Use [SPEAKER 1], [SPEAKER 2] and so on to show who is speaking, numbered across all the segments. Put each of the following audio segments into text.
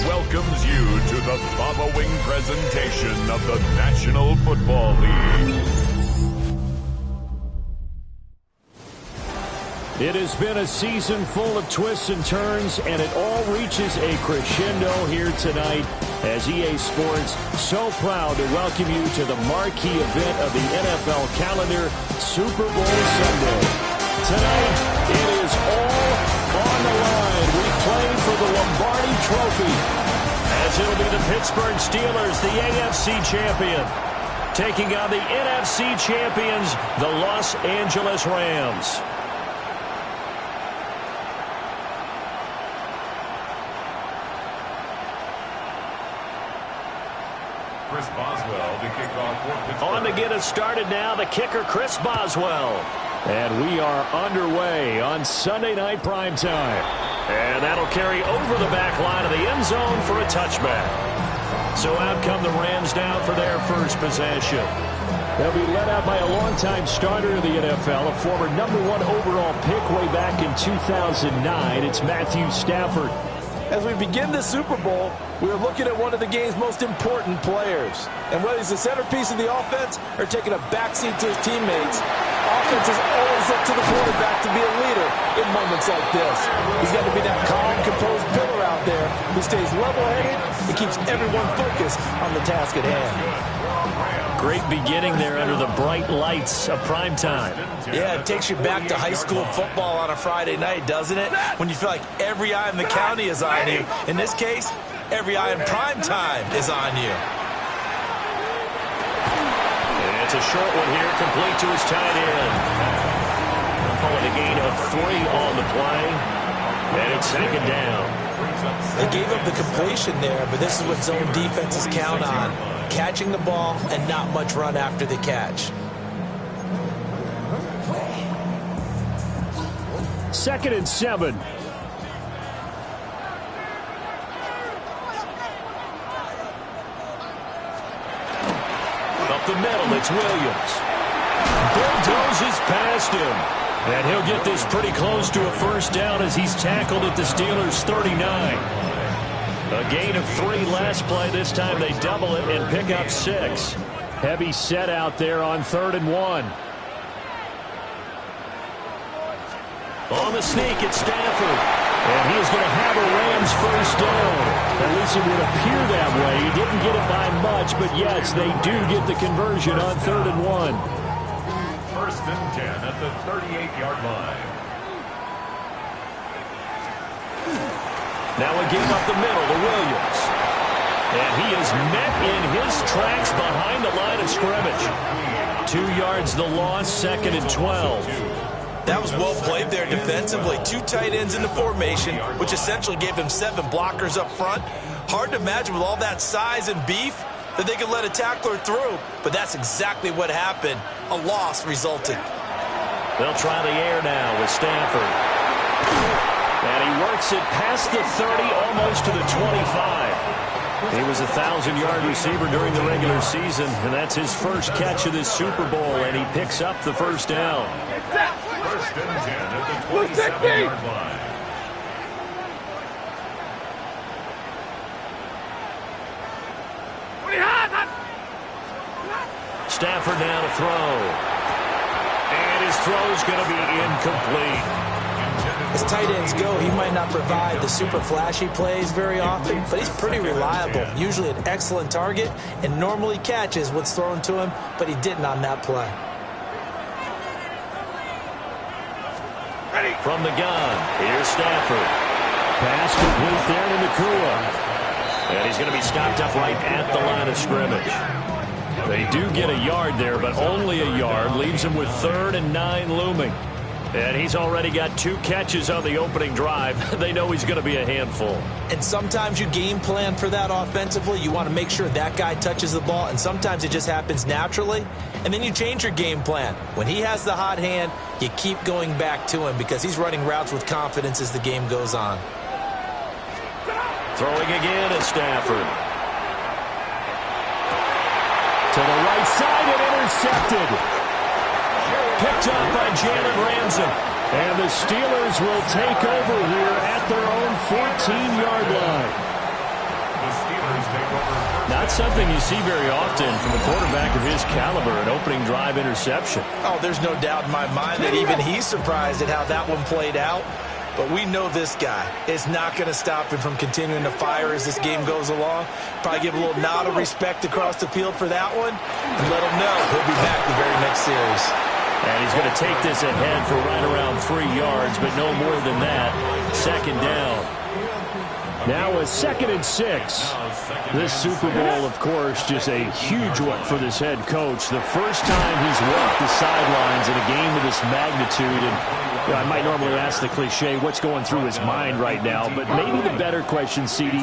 [SPEAKER 1] Welcomes you to the following presentation of the National Football League.
[SPEAKER 2] It has been a season full of twists and turns, and it all reaches a crescendo here tonight as EA Sports so proud to welcome you to the marquee event of the NFL calendar, Super Bowl Sunday. Tonight, it is all on the line. We play for the Lombardi Trophy, as it'll be the Pittsburgh Steelers, the AFC champion, taking on the NFC champions, the Los Angeles Rams.
[SPEAKER 1] Chris Boswell to kick off for Pittsburgh.
[SPEAKER 2] On to get us started now, the kicker, Chris Boswell. And we are underway on Sunday night primetime. And that'll carry over the back line of the end zone for a touchback. So out come the Rams now for their first possession. They'll be led out by a longtime starter of the NFL, a former #1 overall pick way back in 2009. It's Matthew Stafford.
[SPEAKER 3] As we begin the Super Bowl, we are looking at one of the game's most important players. And whether he's the centerpiece of the offense or taking a backseat to his teammates, offenses always look to the quarterback to be a leader in moments like this. He's got to be that calm, composed pillar out there who stays level-headed and keeps everyone focused on the task at hand.
[SPEAKER 2] Great beginning there under the bright lights of primetime.
[SPEAKER 3] Yeah, it takes you back to high school football on a Friday night, doesn't it? When you feel like every eye in the county is on you. In this case, every eye in primetime is on you.
[SPEAKER 2] And it's a short one here, complete to his tight end. Calling a gain of 3 on the play. And it's second down.
[SPEAKER 3] They gave up the completion there, but this is what zone defenses count on. Catching the ball and not much run after the catch.
[SPEAKER 2] 2nd and 7. Up the middle, it's Williams. Bulldozes past him. And he'll get this pretty close to a first down as he's tackled at the Steelers' 39. A gain of 3 last play. This time they double it and pick up 6. Heavy set out there on 3rd and 1. On the sneak, it's Stafford. And he is going to have a Rams first down. At least it would appear that way. He didn't get it by much, but yes, they do get the conversion on 3rd and 1.
[SPEAKER 1] 1st and 10 at the 38-yard line.
[SPEAKER 2] Now a game up the middle to Williams. And he is met in his tracks behind the line of scrimmage. 2 yards the loss, 2nd and 12.
[SPEAKER 3] That was well played there defensively. 2 tight ends in the formation, which essentially gave them 7 blockers up front. Hard to imagine with all that size and beef that they could let a tackler through, but that's exactly what happened. A loss resulted.
[SPEAKER 2] They'll try the air now with Stafford. And he works it past the 30, almost to the 25. He was a 1,000-yard receiver during the regular season, and that's his first catch of this Super Bowl, and he picks up the first down.
[SPEAKER 1] 1st and 10 at the 27-yard line.
[SPEAKER 2] Stafford now to throw. And his throw's going to be incomplete.
[SPEAKER 3] As tight ends go, he might not provide the super flashy plays very often, but he's pretty reliable, usually an excellent target, and normally catches what's thrown to him, but he didn't on that play.
[SPEAKER 2] From the gun, here's Stafford. Pass complete there to Nakua. And he's going to be stopped up right at the line of scrimmage. They do get a yard there, but only a yard. Leaves him with 3rd and 9 looming. And he's already got 2 catches on the opening drive. They know he's going to be a handful.
[SPEAKER 3] And sometimes you game plan for that offensively. You want to make sure that guy touches the ball, and sometimes it just happens naturally. And then you change your game plan. When he has the hot hand, you keep going back to him because he's running routes with confidence as the game goes on.
[SPEAKER 2] Throwing again is Stafford. To the right side and intercepted. Picked up by Jalen Ramsey. And the Steelers will take over here at their own 14-yard line.
[SPEAKER 1] The Steelers take over.
[SPEAKER 2] Not something you see very often from a quarterback of his caliber, an opening drive interception.
[SPEAKER 3] Oh, there's no doubt in my mind that even he's surprised at how that one played out. But we know this guy is not going to stop him from continuing to fire as this game goes along. Probably give a little nod of respect across the field for that one and let him know he'll be back the very next series.
[SPEAKER 2] And he's going to take this ahead for right around 3 yards, but no more than that. 2nd down. Now a 2nd and 6. This Super Bowl, of course, just a huge one for this head coach. The first time he's walked the sidelines in a game of this magnitude. And I might normally ask the cliche, what's going through his mind right now? But maybe the better question, CD,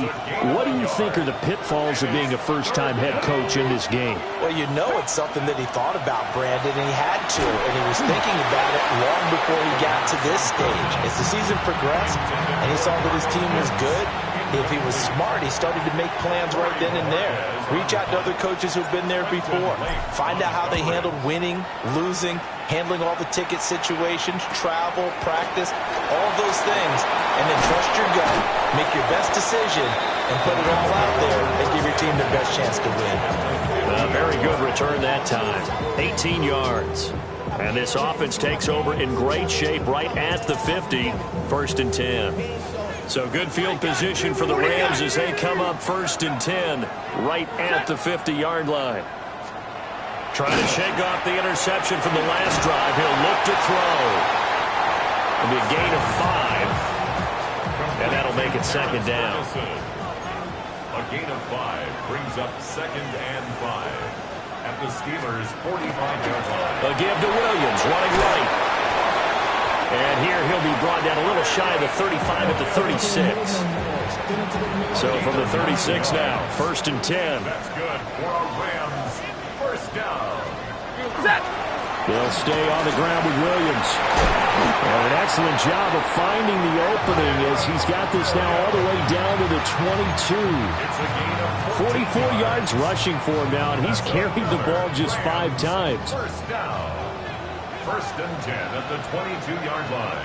[SPEAKER 2] what do you think are the pitfalls of being a first-time head coach in this game?
[SPEAKER 3] Well, you know it's something that he thought about, Brandon, and he had to. And he was thinking about it long before he got to this stage. As the season progressed and he saw that his team was good, if he was smart, he started to make plans right then and there. Reach out to other coaches who've been there before. Find out how they handled winning, losing, handling all the ticket situations, travel, practice, all of those things. And then trust your gut, make your best decision, and put it all out there and give your team their best chance to win.
[SPEAKER 2] A very good return that time. 18 yards. And this offense takes over in great shape right at the 50. 1st and 10. So good field position for the Rams as they come up 1st and 10 right at the 50-yard line. Trying to shake off the interception from the last drive. He'll look to throw. It'll be a gain of 5. And that'll make it 2nd down.
[SPEAKER 1] A gain of 5 brings up 2nd and 5 at the Steelers' 45-yard line.
[SPEAKER 2] A give to Williams, running right. And here he'll be brought down a little shy of the 35 at the 36. So from the 36 now, 1st and 10.
[SPEAKER 1] That's good for a Rams 1st down.
[SPEAKER 2] They'll stay on the ground with Williams. And an excellent job of finding the opening as he's got this now all the way down to the 22.
[SPEAKER 1] It's a gain of
[SPEAKER 2] 44 yards rushing for him now, and he's carried the ball just 5 times.
[SPEAKER 1] 1st down. 1st and 10 at the 22-yard line.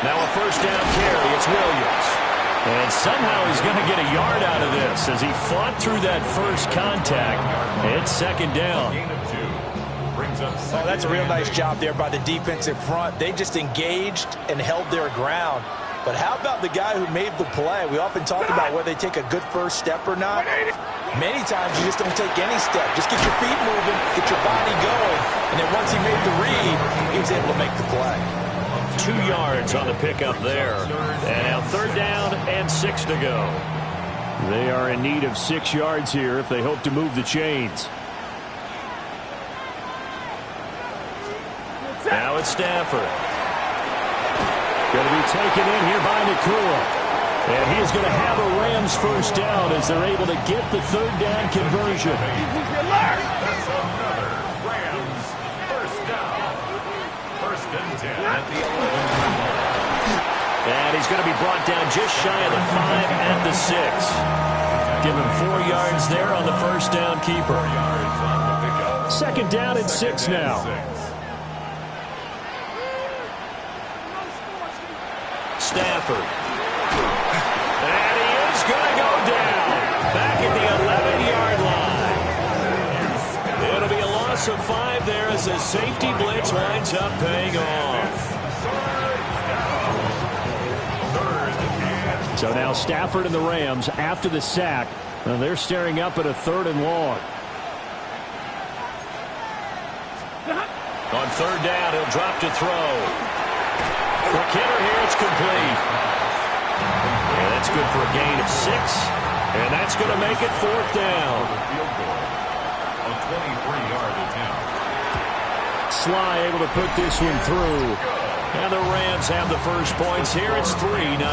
[SPEAKER 2] Now a 1st down carry. It's Williams. And somehow he's going to get a yard out of this as he fought through that first contact. It's 2nd down.
[SPEAKER 1] Gain of 2 brings up
[SPEAKER 3] Oh, that's a real nice job there by the defensive front. They just engaged and held their ground. But how about the guy who made the play? We often talk about whether they take a good first step or not. Many times you just don't take any step. Just get your feet moving, get your body going. And then once he made the read, he was able to make the play.
[SPEAKER 2] 2 yards on the pickup there. And now 3rd down and 6 to go. They are in need of 6 yards here if they hope to move the chains. Now it's Stafford. Going to be taken in here by Nakua. And he's going to have a Rams 1st down as they're able to get the 3rd down conversion.
[SPEAKER 1] That's another Rams 1st down. 1st and 10 at the 11-yard line.
[SPEAKER 2] And he's going to be brought down just shy of the 5 at the 6. Give him 4 yards there on the 1st down keeper. 2nd down and 6 now. Stafford. And he is going to go down. Back at the 11-yard line. It'll as the safety blitz winds up paying off. So now Stafford and the Rams, after the sack, they're staring up at a 3rd and long. On 3rd down, he'll drop to throw. Quick hitter here, it's complete. And that's good for a gain of 6. And that's going to make it 4th down.
[SPEAKER 1] A 23-yard attempt.
[SPEAKER 2] Sly able to put this one through. And the Rams have the first points here. It's 3-0.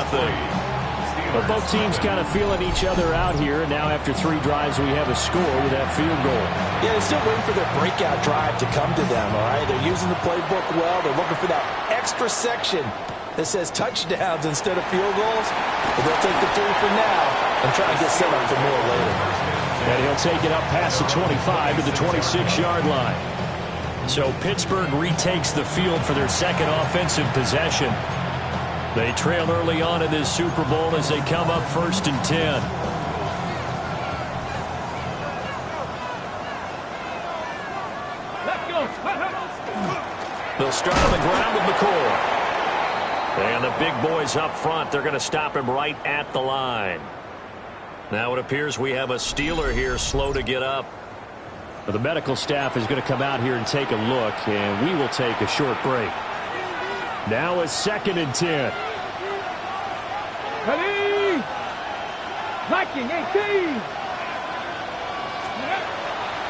[SPEAKER 2] But both teams kind of feeling each other out here. And now after 3 drives, we have a score with that field goal.
[SPEAKER 3] Yeah, they're still waiting for their breakout drive to come to them, all right? They're using the playbook well. They're looking for that extra section that says touchdowns instead of field goals. But they'll take the 3 for now and try and get set up for more later.
[SPEAKER 2] And he'll take it up past the 25 to the 26-yard line. So Pittsburgh retakes the field for their second offensive possession. They trail early on in this Super Bowl as they come up 1st and 10. They'll start on the ground with McCoy. And the big boys up front, they're going to stop him right at the line. Now it appears we have a Steeler here slow to get up. The medical staff is going to come out here and take a look, and we will take a short break. Now it's 2nd and 10.
[SPEAKER 4] Ready? Viking 18.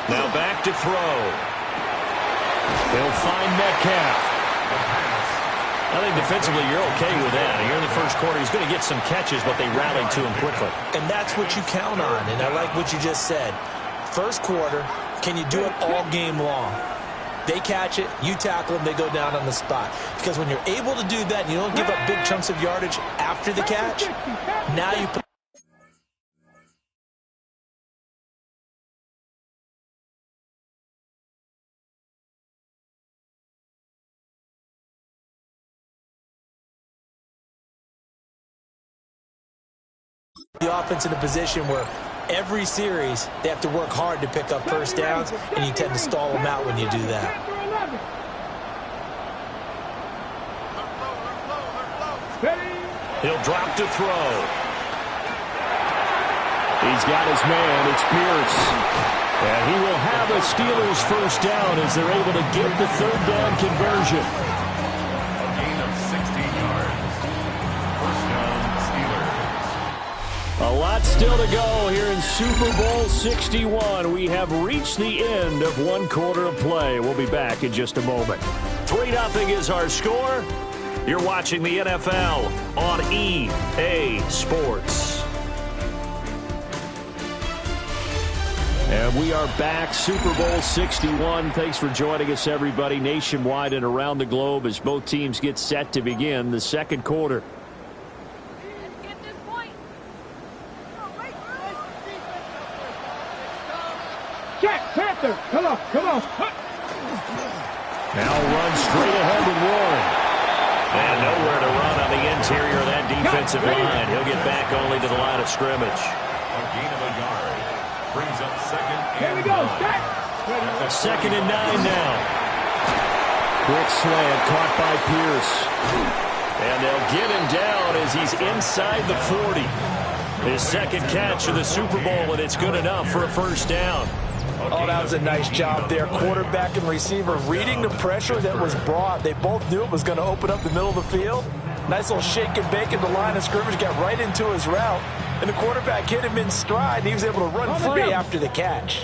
[SPEAKER 2] Now back to throw. He'll find Metcalf. I think defensively you're okay with that. Here in the first quarter, he's going to get some catches, but they rallied to him quickly.
[SPEAKER 3] And that's what you count on, and I like what you just said. First quarter, can you do it all game long? They catch it, you tackle them, they go down on the spot. Because when you're able to do that, and you don't give up big chunks of yardage after the catch, now you put the offense in a position where every series they have to work hard to pick up first downs, and you tend to stall them out when you do that.
[SPEAKER 2] He'll drop to throw. He's got his man. It's Pierce. And he will have a Steelers first down as they're able to get the 3rd down conversion.
[SPEAKER 1] A gain of 16 yards. First down, Steelers.
[SPEAKER 2] A lot still to go here in Super Bowl 61. We have reached the end of 1 quarter of play. We'll be back in just a moment. 3-0 is our score. You're watching the NFL on EA Sports. And we are back, Super Bowl 61. Thanks for joining us, everybody, nationwide and around the globe as both teams get set to begin the second quarter.
[SPEAKER 4] Jack Panther, come on, come on.
[SPEAKER 2] Now run straight ahead with Warren. And nowhere to run on the interior of that defensive line. He'll get back only to the line of scrimmage.
[SPEAKER 1] A gain of a yard. Brings up 2nd
[SPEAKER 4] Here we
[SPEAKER 1] and
[SPEAKER 4] go,
[SPEAKER 1] 9.
[SPEAKER 4] Jack.
[SPEAKER 2] 2nd and 9 now. Quick slant caught by Pierce. And they'll get him down as he's inside the 40. His second catch of the Super Bowl, and it's good enough for a first down.
[SPEAKER 3] Oh, that was a nice job there. Quarterback and receiver reading the pressure that was brought. They both knew it was going to open up the middle of the field. Nice little shake and bake at the line of scrimmage, got right into his route. And the quarterback hit him in stride, and he was able to run free after the catch.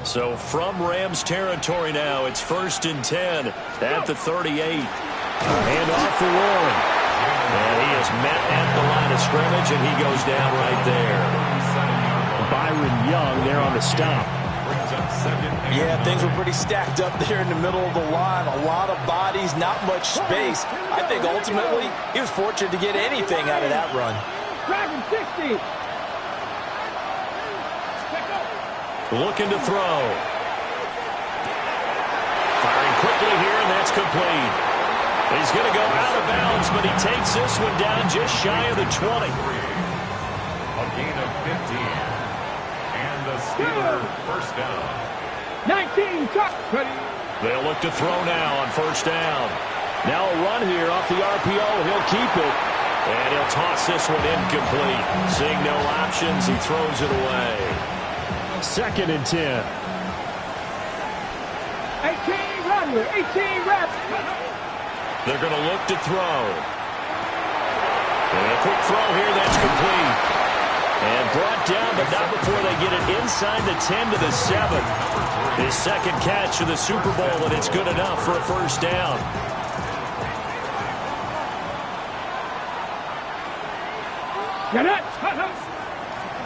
[SPEAKER 2] So from Rams territory now, it's 1st and 10 at the 38. Hand off for Warren. And he is met at the line of scrimmage, and he goes down right there. Byron Young there on the stop.
[SPEAKER 3] Yeah, things were pretty stacked up there in the middle of the line. A lot of bodies, not much space. I think ultimately he was fortunate to get anything out of that run.
[SPEAKER 4] Dragon 60.
[SPEAKER 2] Looking to throw. Firing quickly here, and that's complete. He's going to go out of bounds, but he takes this one down just shy of the 20.
[SPEAKER 1] A gain of 15. And the Steelers first down.
[SPEAKER 4] 19, Chuck. Ready.
[SPEAKER 2] They'll look to throw now on first down. Now a run here off the RPO. He'll keep it. And he'll toss this one incomplete. Seeing no options, he throws it away. 2nd and 10.
[SPEAKER 4] 18 Rattler, 18 Rattler.
[SPEAKER 2] They're going to look to throw. And a quick throw here that's complete. And brought down, but not before they get it inside the 10 to the 7. His 2nd catch of the Super Bowl, and it's good enough for a first down.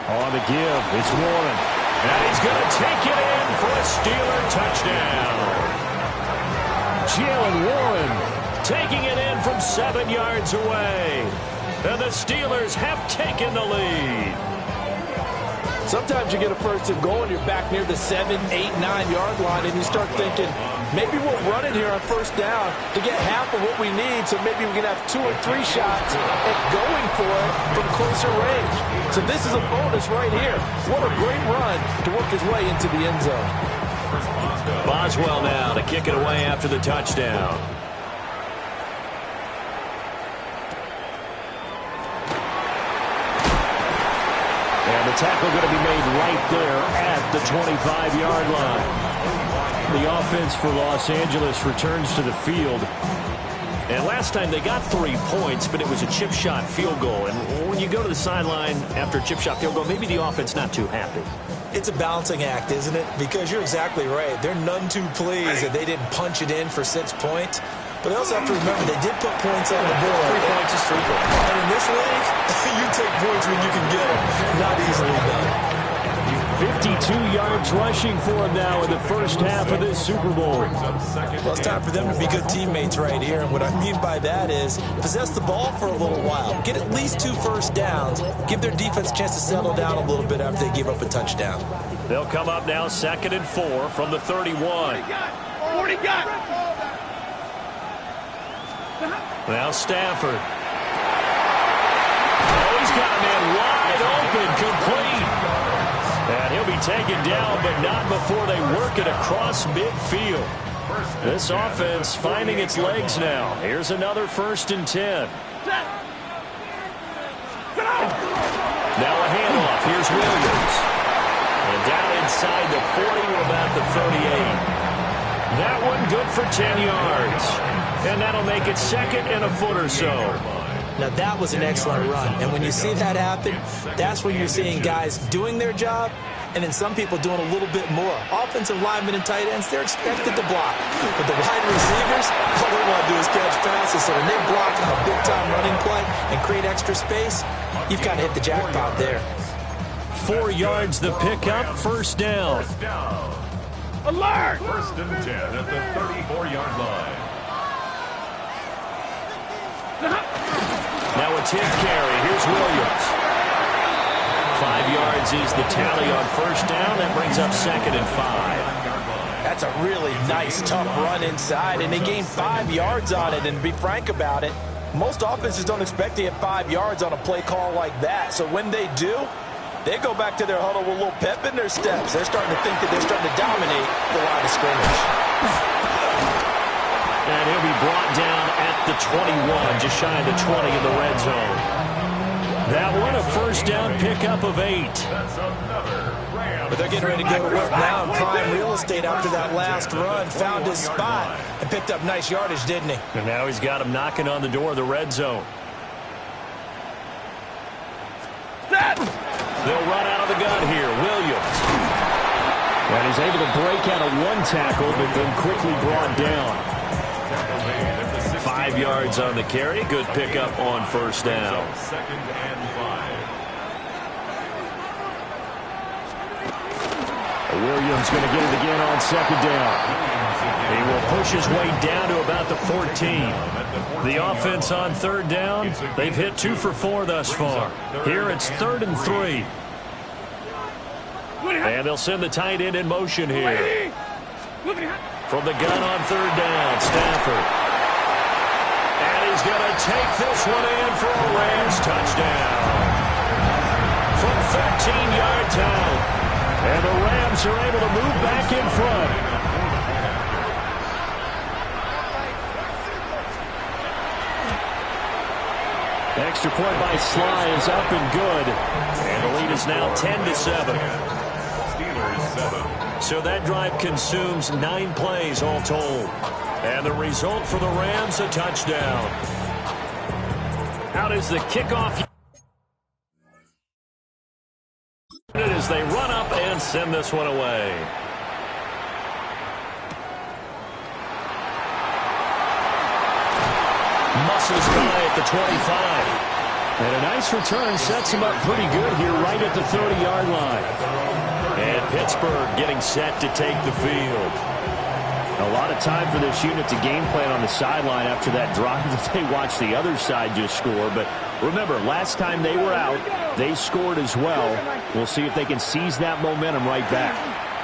[SPEAKER 2] On the give, it's Warren. And he's going to take it in for a Steeler touchdown. Jalen Warren taking it in from 7 yards away. And the Steelers have taken the lead.
[SPEAKER 3] Sometimes you get a first and goal and you're back near the 7, 8, 9-yard line, and you start thinking, maybe we'll run it here on first down to get half of what we need, so maybe we can have 2 or 3 shots at going for it from closer range. So this is a bonus right here. What a great run to work his way into the end zone.
[SPEAKER 2] Boswell now to kick it away after the touchdown. And the tackle going to be made right there at the 25-yard line. The offense for Los Angeles returns to the field. And last time they got 3 points, but it was a chip shot field goal. And when you go to the sideline after a chip shot field goal, maybe the offense not too happy.
[SPEAKER 3] It's a balancing act, isn't it? Because you're exactly right. They're none too pleased that they didn't punch it in for 6 points. But they also have to remember they did put points on the board.
[SPEAKER 2] 3 points is 3 points.
[SPEAKER 3] And in this league, you take points when you can get them. Not easily done.
[SPEAKER 2] 52 yards rushing for him now in the first half of this Super Bowl.
[SPEAKER 3] Well, it's time for them to be good teammates right here. And what I mean by that is possess the ball for a little while. Get at least 2 first downs. Give their defense a chance to settle down a little bit after they give up a touchdown.
[SPEAKER 2] They'll come up now 2nd and 4 from the 31.
[SPEAKER 4] 40 got.
[SPEAKER 2] Now Stafford. Oh, he's got a man wide open, complete. And he'll be taken down, but not before they work it across midfield. This offense finding its legs now. Here's another 1st and 10. Now a handoff. Here's Williams. And down inside the 40 to about the 38. That one good for 10 yards. And that'll make it 2nd and a foot or so.
[SPEAKER 3] Now, that was an excellent run. And when you see that happen, that's when you're seeing guys doing their job and then some people doing a little bit more. Offensive linemen and tight ends, they're expected to block. But the wide receivers, all they want to do is catch passes. So when they block on a big-time running play and create extra space, you've got to hit the jackpot there.
[SPEAKER 2] 4 yards the pickup, first down.
[SPEAKER 4] Alert!
[SPEAKER 1] 1st and 10 at the 34-yard line.
[SPEAKER 2] Now a 10th carry. Here's Williams. 5 yards is the tally on first down. That brings up 2nd and 5.
[SPEAKER 3] That's a really nice, tough run inside, and they gained 5 yards on it. And to be frank about it, most offenses don't expect to get 5 yards on a play call like that. So when they do, they go back to their huddle with a little pep in their steps. They're starting to think that they're starting to dominate the line of scrimmage.
[SPEAKER 2] And he'll be brought down at the 21, just shy of the 20 in the red zone. That one, a first down pickup of 8.
[SPEAKER 3] But they're getting ready to go to work now in prime real estate after that last run. Found his spot and picked up nice yardage, didn't he?
[SPEAKER 2] And now he's got him knocking on the door of the red zone. They'll run out of the gun here. Williams. And he's able to break out of one tackle, but then quickly brought down. 5 yards on the carry. Good pickup on first down.
[SPEAKER 1] 2nd and 5.
[SPEAKER 2] Williams going to get it again on 2nd down. He will push his way down to about the 14. The offense on 3rd down, they've hit 2 for 4 thus far. Here it's 3rd and 3. And they'll send the tight end in motion here. From the gun on 3rd down, Stafford. And he's going to take this one in for a Rams touchdown. From 13 yards out. And the Rams are able to move back in front. extra point by Sly is up and good. And the lead is now 10-7.
[SPEAKER 1] Steelers 7.
[SPEAKER 2] So that drive consumes 9 plays all told. And the result for the Rams, a touchdown. Out is the kickoff as they run up and send this one away. Muscles by at the 25. And a nice return sets him up pretty good here right at the 30-yard line. And Pittsburgh getting set to take the field. A lot of time for this unit to game plan on the sideline after that drive that they watched the other side just score. But remember, last time they were out, they scored as well. We'll see if they can seize that momentum right back.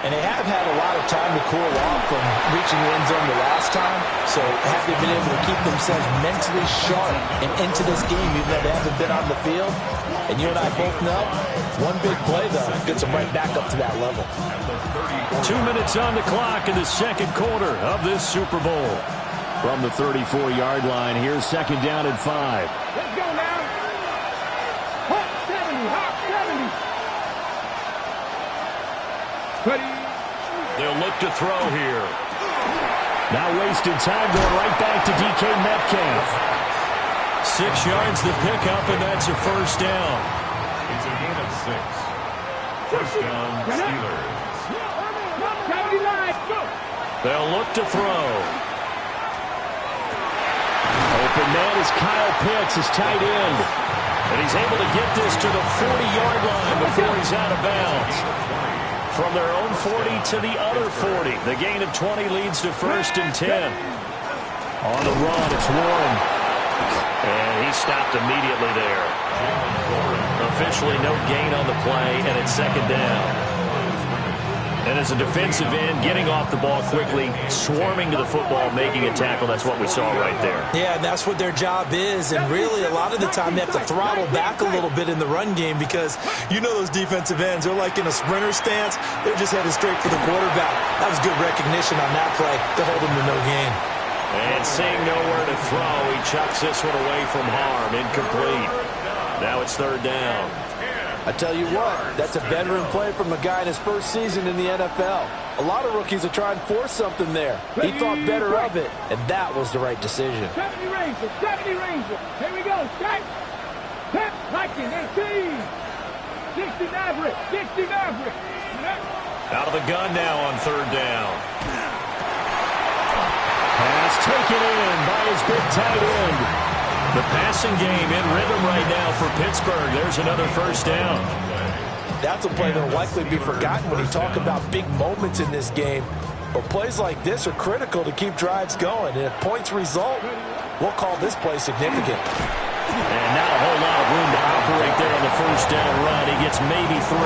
[SPEAKER 3] And they have had a lot of time to cool off from reaching the end zone the last time. So have they been able to keep themselves mentally sharp and into this game, even though they haven't been on the field? And you and I both know, one big play, though, gets them right back up to that level.
[SPEAKER 2] 2 minutes on the clock in the second quarter of this Super Bowl. From the 34-yard line, here's second down and 5.
[SPEAKER 4] Let's go now. Hot 70, hot 70. Cody.
[SPEAKER 2] They'll look to throw here. Now wasting time going right back to DK Metcalf. 6 yards the pickup, and that's a first down.
[SPEAKER 1] It's a gain of 6. First down, Steelers.
[SPEAKER 4] 70 line, go.
[SPEAKER 2] They'll look to throw. Open man is Kyle Pitts, his tight end. And he's able to get this to the 40-yard line before he's out of bounds. From their own 40 to the other 40. The gain of 20 leads to first and 10. On the run, it's Warren. And he stopped immediately there. Officially no gain on the play, and it's second down. And as a defensive end, getting off the ball quickly, swarming to the football, making a tackle, that's what we saw right there.
[SPEAKER 3] Yeah, and that's what their job is. And really, a lot of the time, they have to throttle back a little bit in the run game because you know those defensive ends, they're like in a sprinter stance. They're just headed straight for the quarterback. That was good recognition on that play to hold him to no gain.
[SPEAKER 2] And seeing nowhere to throw, he chucks this one away from harm. Incomplete. Now it's third down.
[SPEAKER 3] I tell you what, that's a veteran play from a guy in his first season in the NFL. A lot of rookies are trying to force something there. He thought better of it, and that was the right decision.
[SPEAKER 4] 70 Ranger, 70 Ranger. Here we go, strike. Tap, Liking, 18. 60 Maverick, 60 Maverick.
[SPEAKER 2] Out of the gun now on third down. Pass taken in by his big tight end. The passing game in rhythm right now for Pittsburgh. There's another first down.
[SPEAKER 3] That's a play that will likely be forgotten when you talk about big moments in this game. But plays like this are critical to keep drives going. And if points result, we'll call this play significant.
[SPEAKER 2] And now a whole lot of room to operate there on the first down run. He gets maybe 3.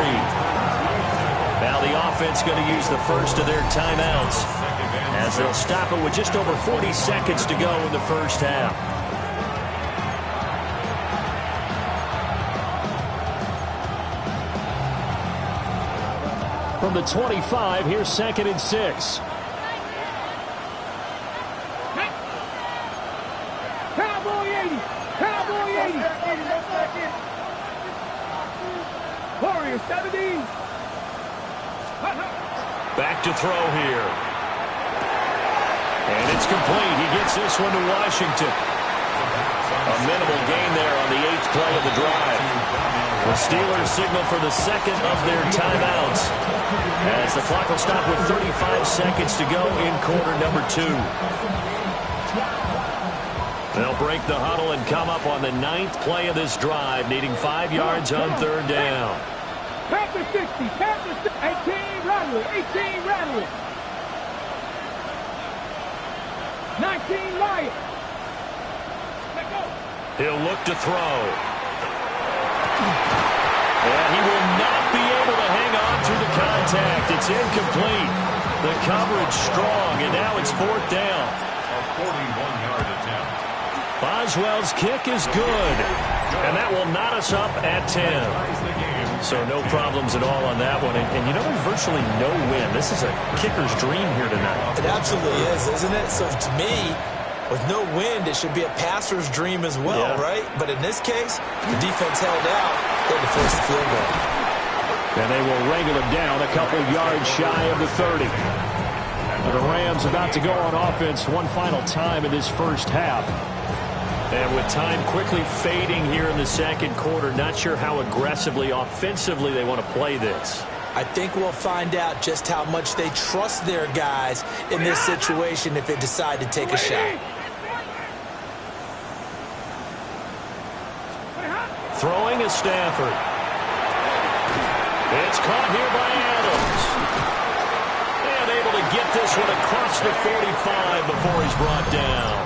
[SPEAKER 2] Now the offense going to use the first of their timeouts as they'll stop it with just over 40 seconds to go in the first half. From the 25, here's second and 6.
[SPEAKER 4] Cowboy 80, Cowboy 80. Warrior 70.
[SPEAKER 2] Back to throw here. And it's complete. He gets this one to Washington. A minimal gain there on the 8th play of the drive. The Steelers signal for the second of their timeouts as the clock will stop with 35 seconds to go in quarter number 2. They'll break the huddle and come up on the 9th play of this drive, needing 5 yards on third down.
[SPEAKER 4] Panther 60, Panther 60. 18 Rattler, 18 Rattler. 19 Lion. Let go.
[SPEAKER 2] He'll look to throw. And he will not be able to hang on through the contact. It's incomplete. The coverage strong, and now it's fourth down.
[SPEAKER 1] A 41-yard attempt.
[SPEAKER 2] Boswell's kick is good. And that will knot us up at 10. So no problems at all on that one. And you know, there's virtually no win. This is a kicker's dream here tonight.
[SPEAKER 3] It absolutely is, isn't it? So to me, With no wind, it should be a passer's dream as well, right? But in this case, the defense held out. They had to force the field goal.
[SPEAKER 2] And they will wrangle him down a couple yards shy of the 30. The Rams about to go on offense one final time in this first half. And with time quickly fading here in the second quarter, not sure how aggressively, offensively they want to play this.
[SPEAKER 3] I think we'll find out just how much they trust their guys in this situation if they decide to take a shot.
[SPEAKER 2] Throwing is Stafford. It's caught here by Adams. And able to get this one across the 45 before he's brought down.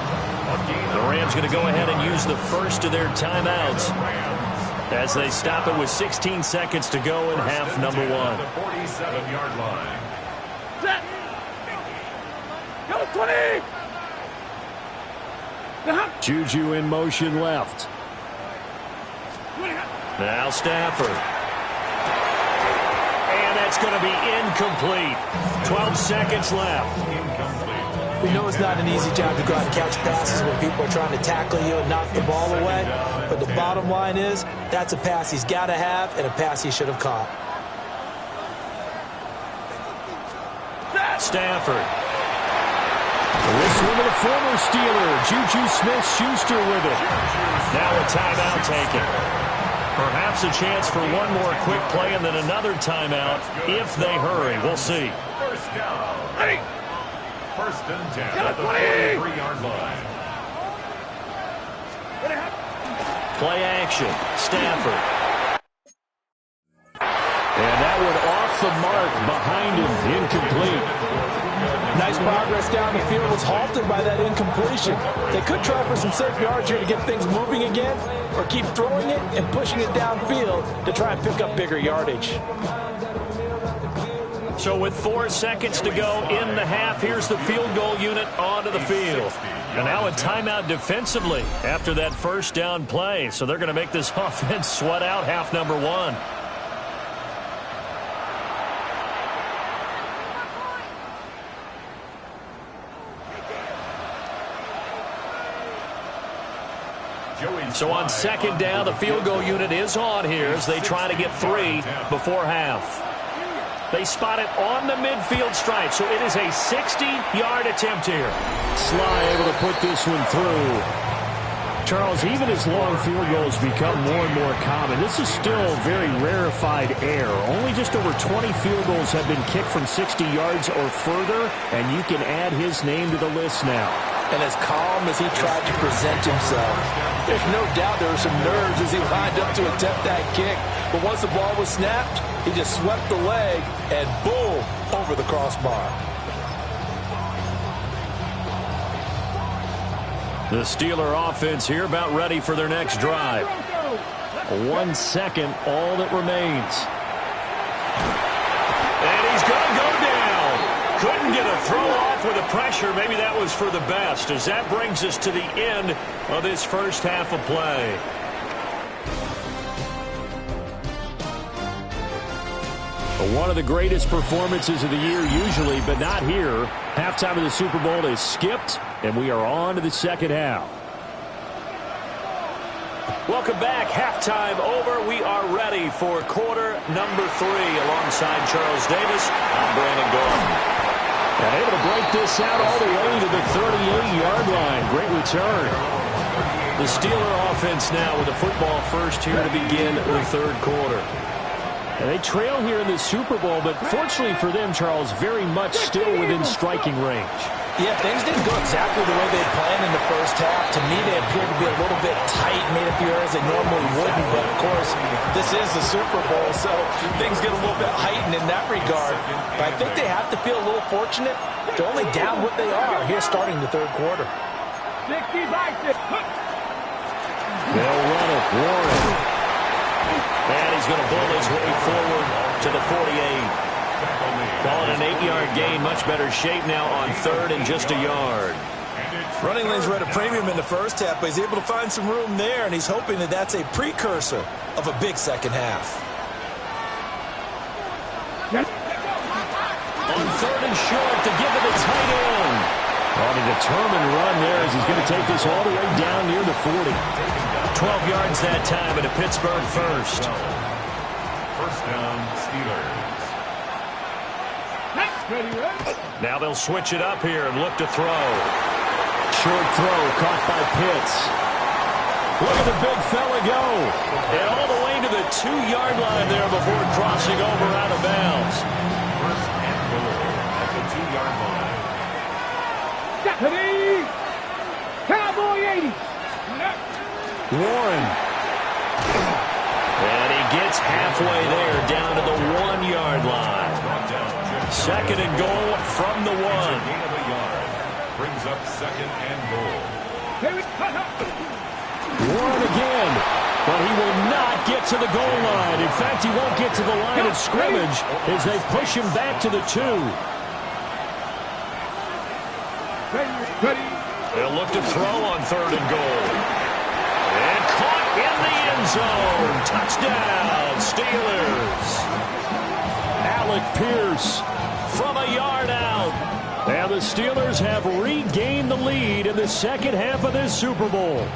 [SPEAKER 2] The Rams going to go ahead and use the first of their timeouts as they stop it with 16 seconds to go in half number one.
[SPEAKER 1] The 47-yard line.
[SPEAKER 4] Set. Go 20.
[SPEAKER 2] Juju in motion left. Now Stafford. And that's going to be incomplete. 12 seconds left.
[SPEAKER 3] We know it's not an easy job to go out and catch passes when people are trying to tackle you and knock the ball away. But the bottom line is, that's a pass he's got to have and a pass he should have caught.
[SPEAKER 2] Stafford. This one of the former Steeler, Juju Smith-Schuster with it. Now a timeout taken. Perhaps a chance for one more quick play and then another timeout if they hurry. We'll see.
[SPEAKER 1] First down. First and 10 at the 43-yard line.
[SPEAKER 2] Play action. Stafford. And that one off the mark behind him. Incomplete.
[SPEAKER 3] Nice progress down the field was halted by that incompletion. They could try for some safe yards here to get things moving again, or keep throwing it and pushing it downfield to try and pick up bigger yardage.
[SPEAKER 2] So with 4 seconds to go in the half, here's the field goal unit onto the field. And now a timeout defensively after that first down play. So they're going to make this offense sweat out half number one. So on second down, the field goal unit is on here as they try to get 3 before half. They spot it on the midfield stripe, so it is a 60-yard attempt here. Sly able to put this one through. Charles, even as long field goals become more and more common, this is still very rarefied air. Only just over 20 field goals have been kicked from 60 yards or further, and you can add his name to the list now.
[SPEAKER 3] And as calm as he tried to present himself, there's no doubt there were some nerves as he lined up to attempt that kick. But once the ball was snapped, he just swept the leg and boom, over the crossbar.
[SPEAKER 2] The Steeler offense here about ready for their next drive. 1 second, all that remains. And he's going to go down. Couldn't get a throw off with the pressure. Maybe that was for the best, as that brings us to the end of this first half of play. One of the greatest performances of the year usually, but not here. Halftime of the Super Bowl is skipped, and we are on to the second half. Welcome back. Halftime over. We are ready for quarter number 3. Alongside Charles Davis, I'm Brandon Gordon. And able to break this out all the way to the 38-yard line. Great return. The Steeler offense now with the football first here to begin the third quarter. And they trail here in the Super Bowl, but fortunately for them, Charles, very much still within striking range.
[SPEAKER 3] Yeah, things didn't go exactly the way they had planned in the first half. To me, they appeared to be a little bit tight, made a few errors they normally wouldn't. But, of course, this is the Super Bowl, so things get a little bit heightened in that regard. But I think they have to feel a little fortunate. They're only down what they are here starting the third quarter.
[SPEAKER 4] 60 back there.
[SPEAKER 2] They'll run it. Warren. And he's going to blow his way forward to the 48. Calling an 8-yard gain. Much better shape now on third and just a yard.
[SPEAKER 3] Running lanes were at a premium in the first half, but he's able to find some room there, and he's hoping that that's a precursor of a big second half.
[SPEAKER 2] On third and short to give it a tight end. On a determined run there as he's going to take this all the way down near the 40.
[SPEAKER 5] 12 yards that time and a Pittsburgh first.
[SPEAKER 1] First down, Steelers.
[SPEAKER 5] Now they'll switch it up here and look to throw.
[SPEAKER 2] Short throw caught by Pitts. Look at the big fella go.
[SPEAKER 5] And all the way to the 2-yard line there before crossing over out of bounds.
[SPEAKER 1] First and goal at the 2-yard line.
[SPEAKER 4] Cody! Cowboy 80!
[SPEAKER 2] Warren.
[SPEAKER 5] And he gets halfway there down to the 1-yard line. Second and goal from the 1.
[SPEAKER 1] Gain of a yard. Brings up second and goal.
[SPEAKER 2] Warren again. But he will not get to the goal line. In fact, he won't get to the line of scrimmage as they push him back to the 2.
[SPEAKER 5] They'll look to throw on third and goal. And caught in the end zone. Touchdown, Steelers.
[SPEAKER 2] Alec Pierce from a yard out. And the Steelers have regained the lead in the second half of this Super Bowl.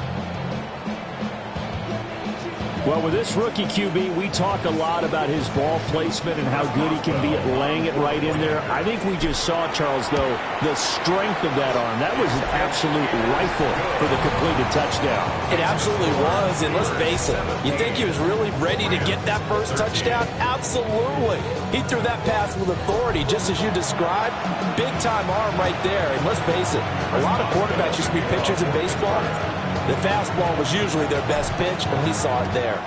[SPEAKER 2] Well, with this rookie QB, we talk a lot about his ball placement and how good he can be at laying it right in there. I think we just saw, Charles, though, the strength of that arm. That was an absolute rifle for the completed touchdown.
[SPEAKER 3] It absolutely was, and let's face it, you think he was really ready to get that first touchdown? Absolutely. He threw that pass with authority, just as you described. Big-time arm right there, and let's face it, a lot of quarterbacks used to be pitchers in baseball. The fastball was usually their best pitch, and we saw it there.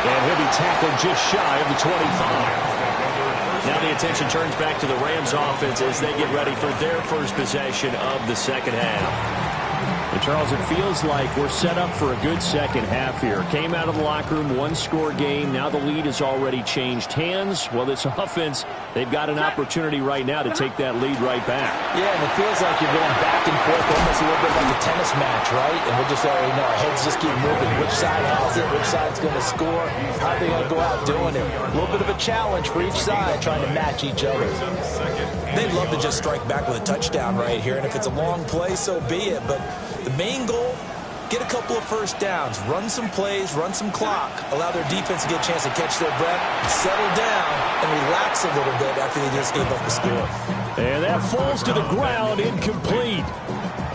[SPEAKER 2] And he'll be tackled just shy of the 25.
[SPEAKER 5] Now the attention turns back to the Rams offense as they get ready for their first possession of the second half.
[SPEAKER 2] And Charles, it feels like we're set up for a good second half here. Came out of the locker room, one-score game. Now the lead has already changed hands. Well, this offense, they've got an opportunity right now to take that lead right back.
[SPEAKER 3] Yeah, and it feels like you're going back and forth, almost a little bit like a tennis match, right? And we're just already know our heads just keep moving. Which side has it? Which side's going to score? How are they going to go out doing it? A little bit of a challenge for each side, trying to match each other. They'd love to just strike back with a touchdown right here, and if it's a long play, so be it. But the main goal, get a couple of first downs, run some plays, run some clock, allow their defense to get a chance to catch their breath, settle down, and relax a little bit after they just gave up the score.
[SPEAKER 2] And that falls to the ground, incomplete.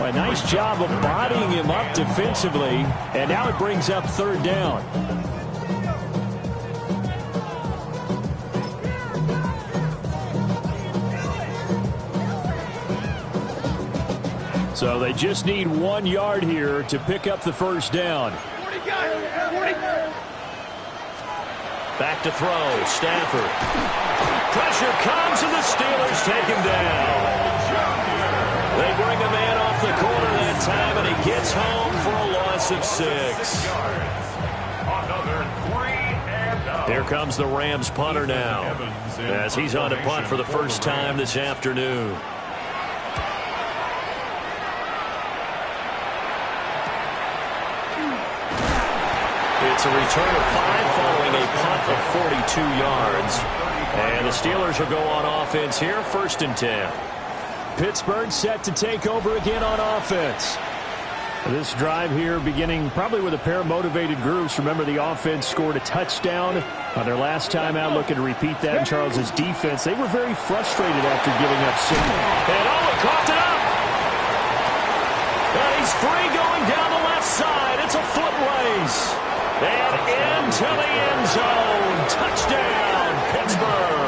[SPEAKER 2] A nice job of bodying him up defensively, and now it brings up third down. So they just need 1 yard here to pick up the first down.
[SPEAKER 5] Back to throw, Stafford. Pressure comes and the Steelers take him down. They bring a man off the corner that time and he gets home for a loss of 6. Here comes the Rams punter now as he's on to punt for the first time this afternoon. It's a return of 5 following a punt of 42 yards. And the Steelers will go on offense here, 1st and 10.
[SPEAKER 2] Pittsburgh set to take over again on offense. This drive here beginning probably with a pair of motivated groups. Remember, the offense scored a touchdown on their last time out, looking to repeat that in Charles's defense. They were very frustrated after giving up 6.
[SPEAKER 5] And Owen coughed it up. And he's free going down the left side. It's a foot race. And into the end zone. Touchdown, Pittsburgh.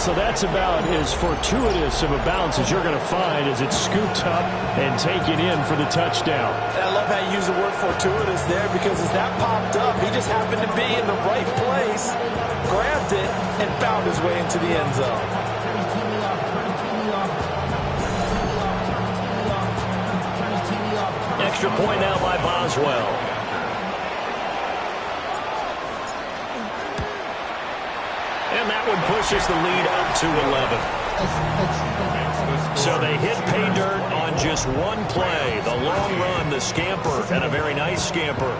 [SPEAKER 2] So that's about as fortuitous of a bounce as you're going to find as it's scooped up and taken in for the touchdown.
[SPEAKER 3] And I love how you use the word fortuitous there, because as that popped up, he just happened to be in the right place, grabbed it, and found his way into the end zone.
[SPEAKER 5] Extra point now by Boswell. And that one pushes the lead up to 11. So they hit pay dirt on just one play. The long run, the scamper, and a very nice scamper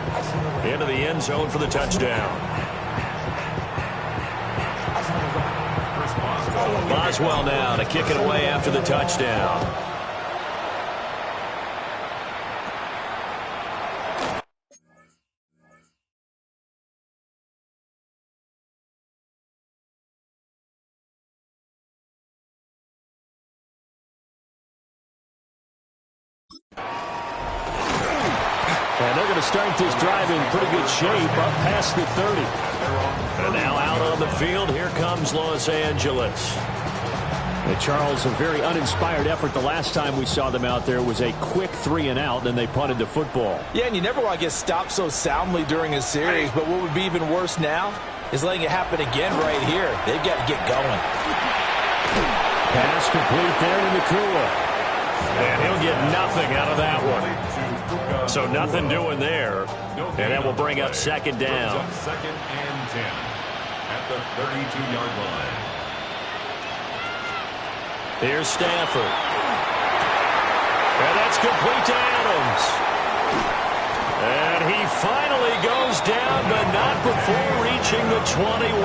[SPEAKER 5] into the end zone for the touchdown. Boswell now to kick it away after the touchdown.
[SPEAKER 2] And they're going to start this drive in pretty good shape up past the 30.
[SPEAKER 5] And now out on the field, here comes Los Angeles.
[SPEAKER 2] And Charles, a very uninspired effort. The last time we saw them out there was a quick 3-and-out, then they punted the football.
[SPEAKER 3] Yeah, and you never want to get stopped so soundly during a series, but what would be even worse now is letting it happen again right here. They've got to get going.
[SPEAKER 2] Pass complete there to Nakua.
[SPEAKER 5] And he'll get nothing out of that one. So nothing doing there. And that will bring up second down.
[SPEAKER 1] Second and 10 at the 32-yard line.
[SPEAKER 5] Here's Stafford. And that's complete to Adams. And he finally goes down, but not before reaching the 21.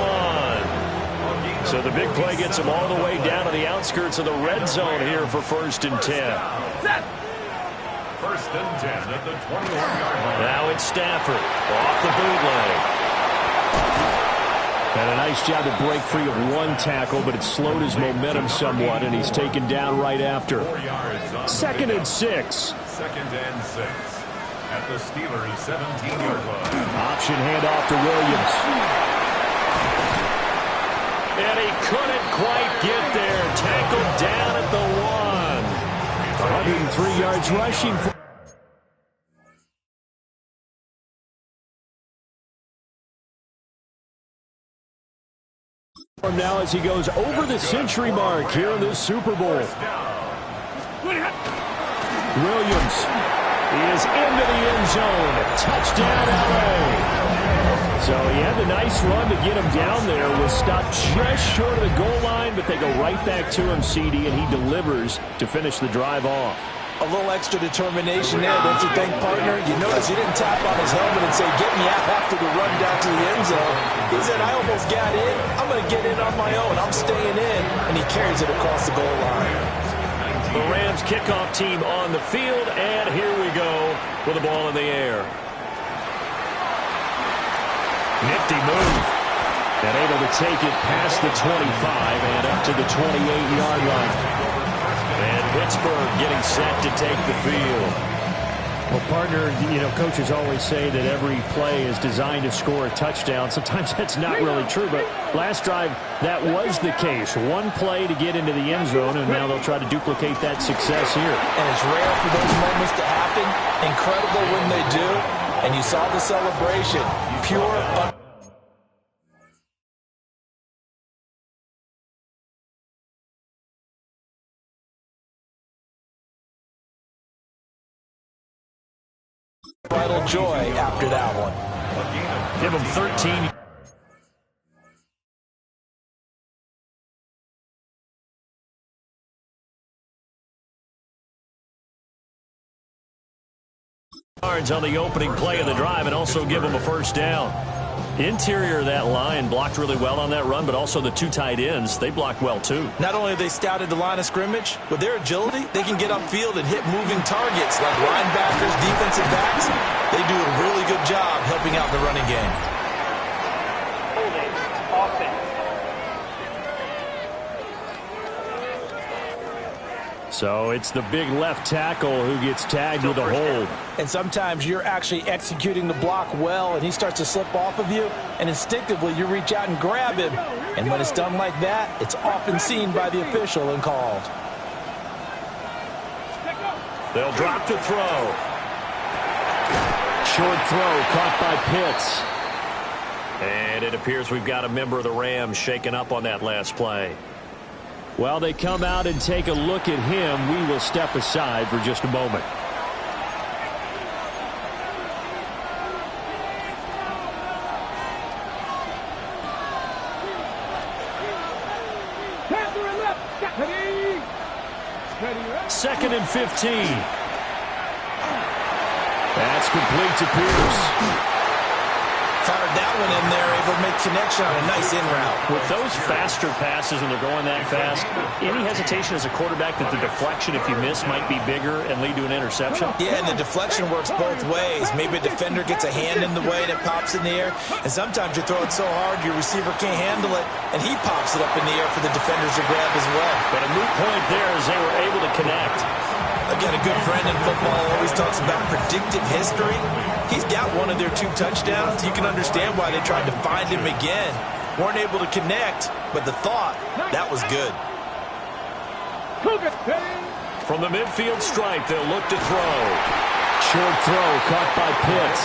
[SPEAKER 5] So the big play gets him all the way down to the outskirts of the red zone here for 1st and 10.
[SPEAKER 1] First and 10 at the 21-yard line.
[SPEAKER 5] Now it's Stafford off the bootleg.
[SPEAKER 2] And a nice job to break free of one tackle, but it slowed his momentum somewhat, and he's taken down right after. 2nd and 6.
[SPEAKER 1] 2nd and 6 at the Steelers' 17-yard line.
[SPEAKER 2] Option handoff to Williams.
[SPEAKER 5] And he couldn't quite get there. Tackled down at the 1.
[SPEAKER 2] 103 yards rushing for now as he goes over the century mark here in this Super Bowl. Williams is into the end zone. Touchdown, LA. So he had the nice run to get him down there. Was stopped just short of the goal line, but they go right back to him, CD, and he delivers to finish the drive off.
[SPEAKER 3] A little extra determination there, don't you think, partner? You notice he didn't tap on his helmet and say, get me out after the run down to the end zone. He said, I almost got in. I'm going to get in on my own. I'm staying in. And he carries it across the goal line.
[SPEAKER 5] The Rams kickoff team on the field, and here we go with the ball in the air. Nifty move.
[SPEAKER 2] And able to take it past the 25 and up to the 28-yard line.
[SPEAKER 5] And Pittsburgh getting set to take the field.
[SPEAKER 2] Well, partner, you know, coaches always say that every play is designed to score a touchdown. Sometimes that's not really true, but last drive, that was the case. One play to get into the end zone, and now they'll try to duplicate that success here.
[SPEAKER 3] And it's rare for those moments to happen. Incredible when they do. And you saw the celebration. Pure. Vital joy after that one.
[SPEAKER 5] Give him 13. Yards on the opening play of the drive, and also give him a first down. Interior of that line blocked really well on that run, but also the two tight ends, they blocked well too.
[SPEAKER 3] Not only have they scouted the line of scrimmage, with their agility, they can get upfield and hit moving targets like linebackers, defensive backs. They do a really good job helping out the running game.
[SPEAKER 2] So it's the big left tackle who gets tagged with a hold.
[SPEAKER 3] And sometimes you're actually executing the block well, and he starts to slip off of you, and instinctively you reach out and grab him. And when it's done like that, it's often seen by the official and called.
[SPEAKER 5] They'll drop to throw.
[SPEAKER 2] Short throw caught by Pitts.
[SPEAKER 5] And it appears we've got a member of the Rams shaken up on that last play.
[SPEAKER 2] While they come out and take a look at him, we will step aside for just a moment. 2nd and 15. That's complete to Pierce.
[SPEAKER 3] Fired that one in there, able to make connection on a nice in route.
[SPEAKER 5] With those faster passes when they're going that fast, any hesitation as a quarterback that the deflection, if you miss, might be bigger and lead to an interception?
[SPEAKER 3] Yeah, and the deflection works both ways. Maybe a defender gets a hand in the way and it pops in the air, and sometimes you throw it so hard your receiver can't handle it, and he pops it up in the air for the defenders to grab as well.
[SPEAKER 5] But a moot point there as they were able to connect.
[SPEAKER 3] Again, a good friend in football always talks about predictive history. He's got one of their 2 touchdowns. You can understand why they tried to find him again. Weren't able to connect, but the thought, that was good.
[SPEAKER 5] From the midfield stripe, they'll look to throw.
[SPEAKER 2] Short throw caught by Pitts.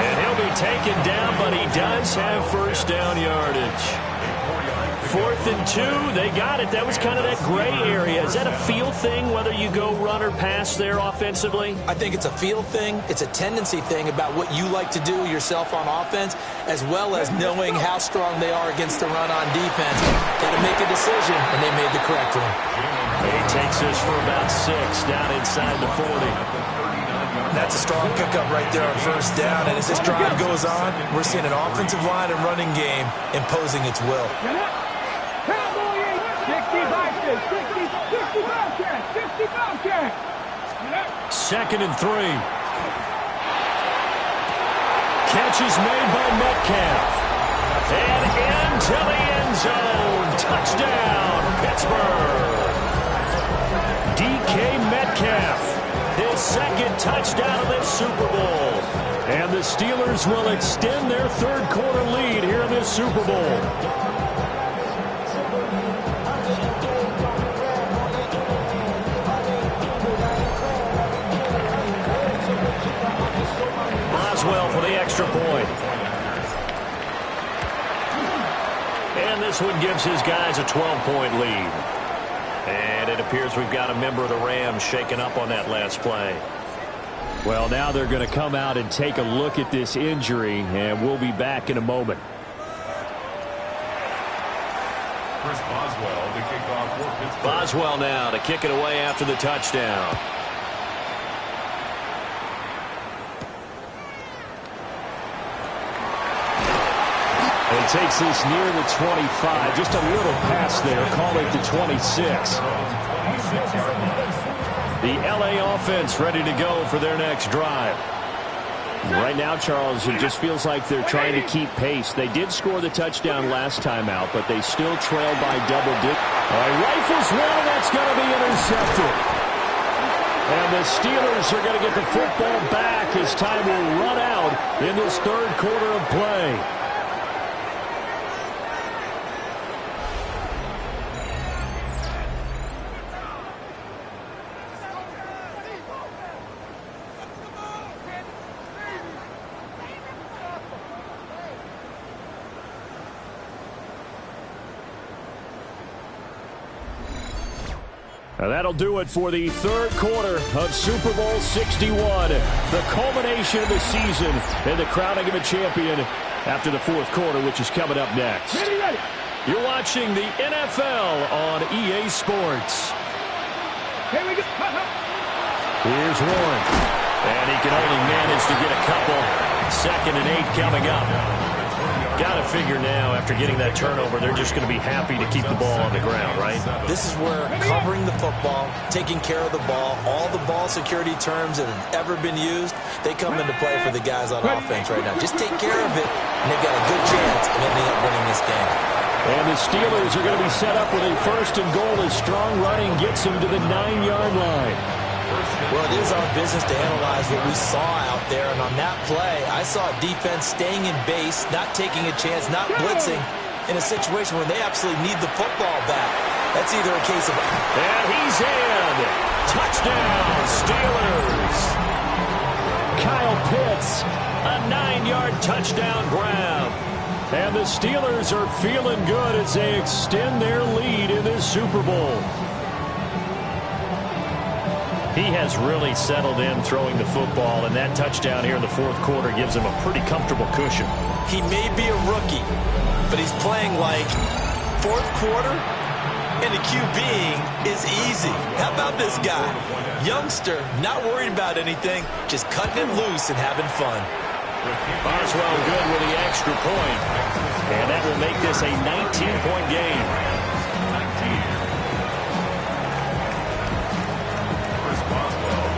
[SPEAKER 5] And he'll be taken down, but he does have first down yardage. 4th and 2, they got it. That was kind of that gray area. Is that a feel thing, whether you go run or pass there offensively?
[SPEAKER 3] I think it's a feel thing. It's a tendency thing about what you like to do yourself on offense, as well as knowing how strong they are against the run on defense. Got to make a decision, and they made the correct one.
[SPEAKER 5] He takes this for about 6 down inside the 40.
[SPEAKER 3] That's a strong pickup right there on first down, and as this drive goes on, we're seeing an offensive line and running game imposing its will.
[SPEAKER 2] 2nd and 3. Catch is made by Metcalf.
[SPEAKER 5] And into the end zone. Touchdown, Pittsburgh.
[SPEAKER 2] DK Metcalf,
[SPEAKER 5] His 2nd touchdown of this Super Bowl.
[SPEAKER 2] and the Steelers will extend their 3rd quarter lead here in this Super Bowl.
[SPEAKER 5] Boswell for the extra point. And this one gives his guys a 12-point lead. And it appears we've got a member of the Rams shaken up on that last play.
[SPEAKER 2] Well, now they're going to come out and take a look at this injury, and we'll be back in a moment.
[SPEAKER 1] Chris Boswell to kick off for Pittsburgh.
[SPEAKER 5] Boswell now to kick it away after the touchdown.
[SPEAKER 2] It takes this near the 25. Just a little pass there. Call it the 26. The L.A. offense ready to go for their next drive. Right now, Charles, it just feels like they're trying to keep pace. They did score the touchdown last time out, but they still trail by double digits. Rifles one, and that's going to be intercepted. And the Steelers are going to get the football back as time will run out in this 3rd quarter of play. Now that'll do it for the 3rd quarter of Super Bowl 61. The culmination of the season and the crowning of a champion after the 4th quarter, which is coming up next. You're watching the NFL on EA Sports.
[SPEAKER 4] Here we go.
[SPEAKER 2] Here's Warren.
[SPEAKER 5] And he can only manage to get a couple. 2nd and 8 coming up. Got to figure now, after getting that turnover, they're just going to be happy to keep the ball on the ground, right?
[SPEAKER 3] This is where covering the football, taking care of the ball, all the ball security terms that have ever been used, they come into play for the guys on offense right now. Just take care of it, and they've got a good chance of ending up winning this game.
[SPEAKER 2] And the Steelers are going to be set up with a 1st and goal as strong running gets them to the 9-yard line.
[SPEAKER 3] Well, it is our business to analyze what we saw out there, and on that play, I saw defense staying in base, not taking a chance, not blitzing, in a situation where they absolutely need the football back. That's either a case of...
[SPEAKER 5] And he's in! Touchdown, Steelers!
[SPEAKER 2] Kyle Pitts.
[SPEAKER 5] A 9-yard touchdown grab.
[SPEAKER 2] And the Steelers are feeling good as they extend their lead in this Super Bowl.
[SPEAKER 5] He has really settled in throwing the football, and that touchdown here in the 4th quarter gives him a pretty comfortable cushion.
[SPEAKER 3] He may be a rookie, but he's playing like 4th quarter. And the QBing is easy. How about this guy? Youngster, not worried about anything, just cutting it loose and having fun.
[SPEAKER 5] Boswell good with the extra point. And that will make this a 19-point game.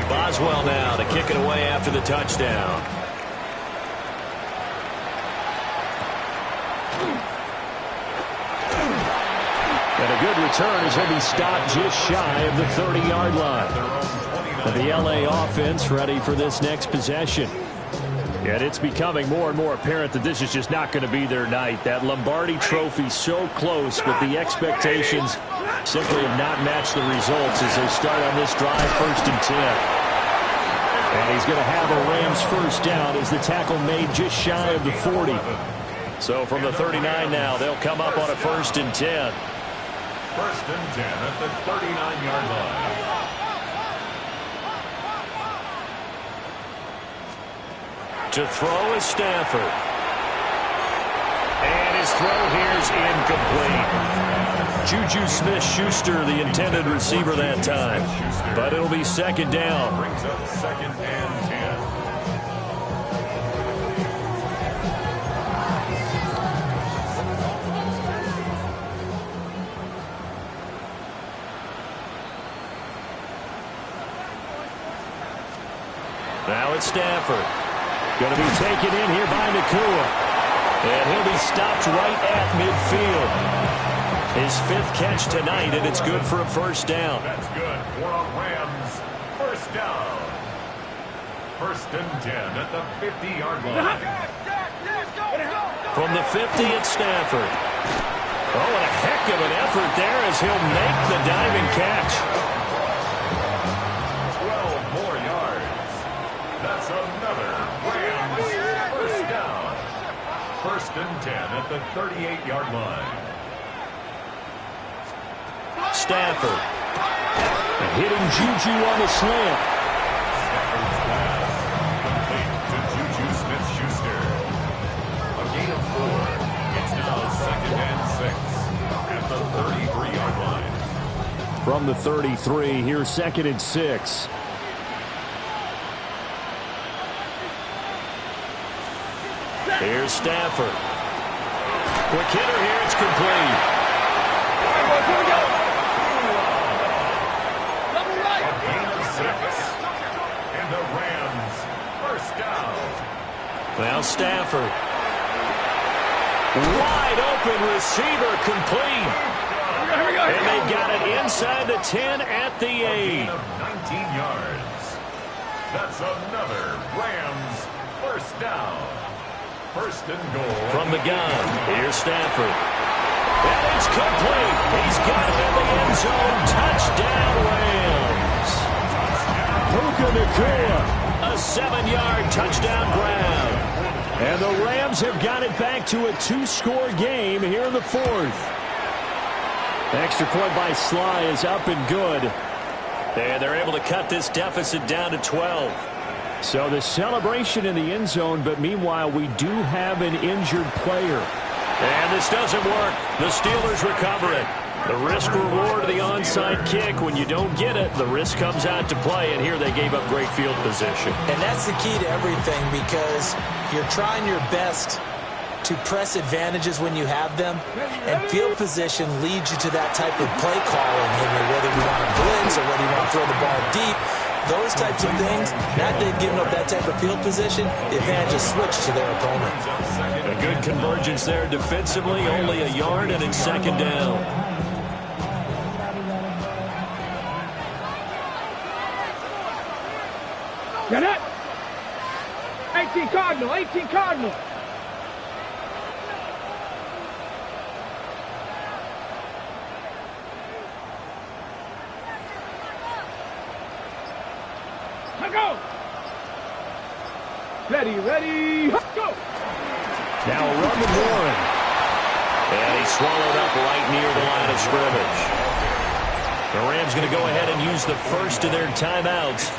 [SPEAKER 5] Boswell now to kick it away after the touchdown.
[SPEAKER 2] And a good return as he'll be stopped just shy of the 30-yard line. And the L.A. offense ready for this next possession. And it's becoming more and more apparent that this is just not going to be their night. That Lombardi Trophy so close, but the expectations simply have not matched the results as they start on this drive, 1st and 10. And he's going to have a Rams first down as the tackle made just shy of the 40.
[SPEAKER 5] So from the 39 now, they'll come up on a 1st and 10.
[SPEAKER 1] 1st and 10 at the 39-yard line.
[SPEAKER 5] To throw is Stafford. And his throw here is incomplete. Juju Smith-Schuster, the intended receiver that time. But it'll be 2nd down.
[SPEAKER 1] Brings up 2nd and 10.
[SPEAKER 5] Now it's Stafford.
[SPEAKER 2] Going to be taken in here by Nakua.
[SPEAKER 5] And he'll be stopped right at midfield. His 5th catch tonight, and it's good for a 1st down.
[SPEAKER 1] That's good for a Rams 1st down. 1st and 10 at the 50-yard line.
[SPEAKER 5] From the 50, it's Stafford. Oh, and a heck of an effort there as he'll make the diving catch.
[SPEAKER 1] 12 more yards. That's another Rams 1st down. 1st and 10 at the 38-yard line.
[SPEAKER 5] Stafford.
[SPEAKER 2] Hitting Juju on the slant.
[SPEAKER 1] Stafford's pass complete to Juju Smith-Schuster. A gain of 4. It's now 2nd and 6 at the 33-yard line.
[SPEAKER 2] From the 33, here's 2nd and 6.
[SPEAKER 5] Here's Stafford. Quick hitter here, it's complete.
[SPEAKER 1] A gain of 6. And the Rams 1st down.
[SPEAKER 5] Now Stafford. Wide open receiver complete. And they got it inside the 10 at the 8.
[SPEAKER 1] Of 19 yards. That's another Rams 1st down. 1st and goal.
[SPEAKER 5] From the gun, here's Stafford. And it's complete. He's got it in the end zone. Touchdown, Rams.
[SPEAKER 2] Puka Nakua.
[SPEAKER 5] A 7-yard touchdown grab.
[SPEAKER 2] And the Rams have got it back to a 2-score game here in the 4th. Extra point by Sly is up and good.
[SPEAKER 5] And they're able to cut this deficit down to 12.
[SPEAKER 2] So the celebration in the end zone, but meanwhile we do have an injured player.
[SPEAKER 5] And this doesn't work. The Steelers recover it. The risk-reward of the onside kick, when you don't get it, the risk comes out to play, and here they gave up great field position.
[SPEAKER 3] And that's the key to everything, because you're trying your best to press advantages when you have them, and field position leads you to that type of play calling, whether you want to blitz or whether you want to throw the ball deep. Those types of things, now they've given up that type of field position, the advantage is switched to their opponent.
[SPEAKER 5] A good convergence there defensively, only a yard, and it's 2nd down.
[SPEAKER 4] Get it? 18 Cardinal, 18 Cardinal. Go. Ready, go.
[SPEAKER 2] Now a run to Warren.
[SPEAKER 5] And he's swallowed up right near the line of scrimmage. The Rams going to go ahead and use the first of their timeouts.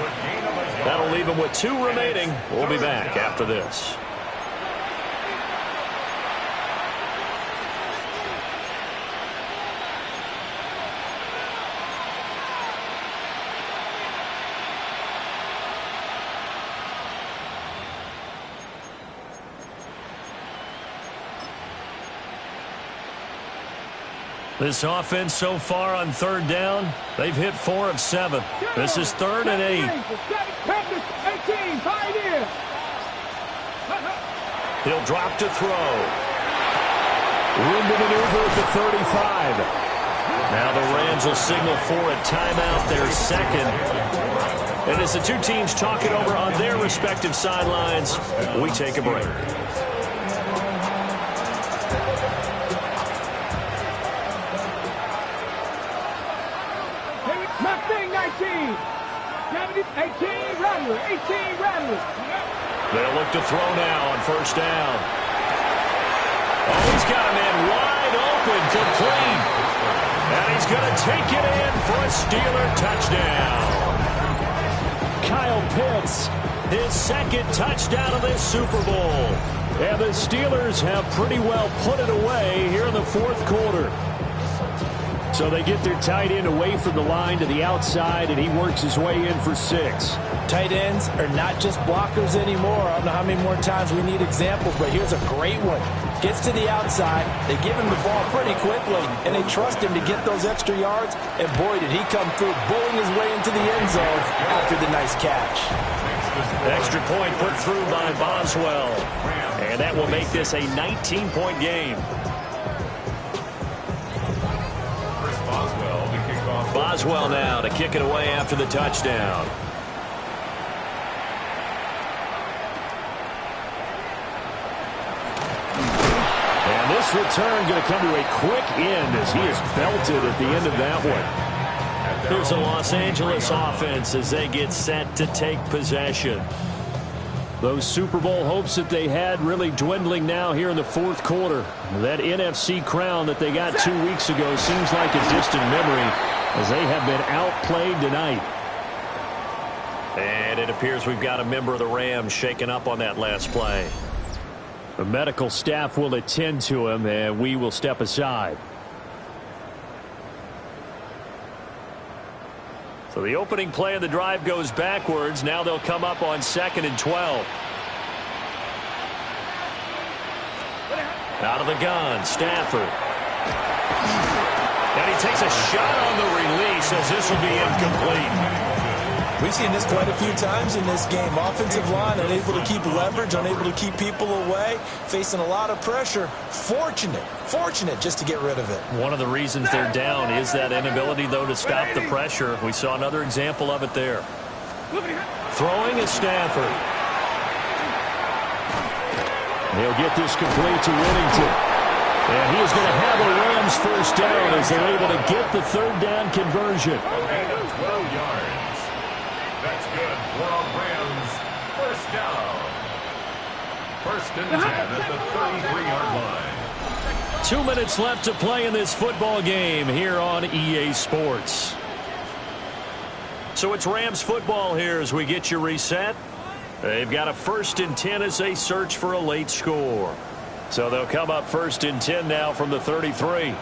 [SPEAKER 5] That'll leave them with 2 remaining. We'll be back after this. This offense so far on third down, they've hit 4 of 7. This is 3rd and 8.
[SPEAKER 4] 18, Pioneer.
[SPEAKER 5] He'll drop to throw.
[SPEAKER 2] Room to maneuver at the 35.
[SPEAKER 5] Now the Rams will signal for a timeout, their second. And as the two teams talk it over on their respective sidelines, we take a break.
[SPEAKER 4] Mustang 19. 18, Rattler. 18, Rattler.
[SPEAKER 5] They'll look to throw now on first down. Oh, he's got a man wide open, complete. And he's going to take it in for a Steeler touchdown.
[SPEAKER 2] Kyle Pitts,
[SPEAKER 5] His second touchdown of this Super Bowl.
[SPEAKER 2] and the Steelers have pretty well put it away here in the fourth quarter. So they get their tight end away from the line to the outside, and he works his way in for 6.
[SPEAKER 3] Tight ends are not just blockers anymore. I don't know how many more times we need examples, but here's a great one. Gets to the outside, they give him the ball pretty quickly, and they trust him to get those extra yards, and boy, did he come through, bowling his way into the end zone after the nice catch.
[SPEAKER 5] Extra point put through by Boswell. And that will make this a 19-point game. Boswell now to kick it away after the touchdown.
[SPEAKER 2] And this return going to come to a quick end as he is belted at the end of that one.
[SPEAKER 5] Here's the Los Angeles offense as they get set to take possession.
[SPEAKER 2] Those Super Bowl hopes that they had really dwindling now here in the fourth quarter. That NFC crown that they got 2 weeks ago seems like a distant memory as they have been outplayed tonight.
[SPEAKER 5] And it appears we've got a member of the Rams shaken up on that last play.
[SPEAKER 2] The medical staff will attend to him, and we will step aside.
[SPEAKER 5] So the opening play of the drive goes backwards. Now they'll come up on 2nd and 12. Out of the gun, Stafford. And he takes a shot on the release as this will be incomplete.
[SPEAKER 3] We've seen this quite a few times in this game. Offensive line unable to keep leverage, unable to keep people away, facing a lot of pressure. Fortunate just to get rid of it.
[SPEAKER 5] One of the reasons they're down is that inability, though, to stop the pressure. We saw another example of it there. Throwing is Stafford.
[SPEAKER 2] He'll get this complete to Whittington. And he is going to have a Rams first down as they're able to get the third down conversion.
[SPEAKER 1] 12 yards. That's good for a Rams first down. 1st and 10 at the 33-yard line.
[SPEAKER 5] 2 minutes left to play in this football game here on EA Sports. So it's Rams football here as we get you reset. They've got a 1st and 10 as they search for a late score. So they'll come up 1st and 10 now from the 33.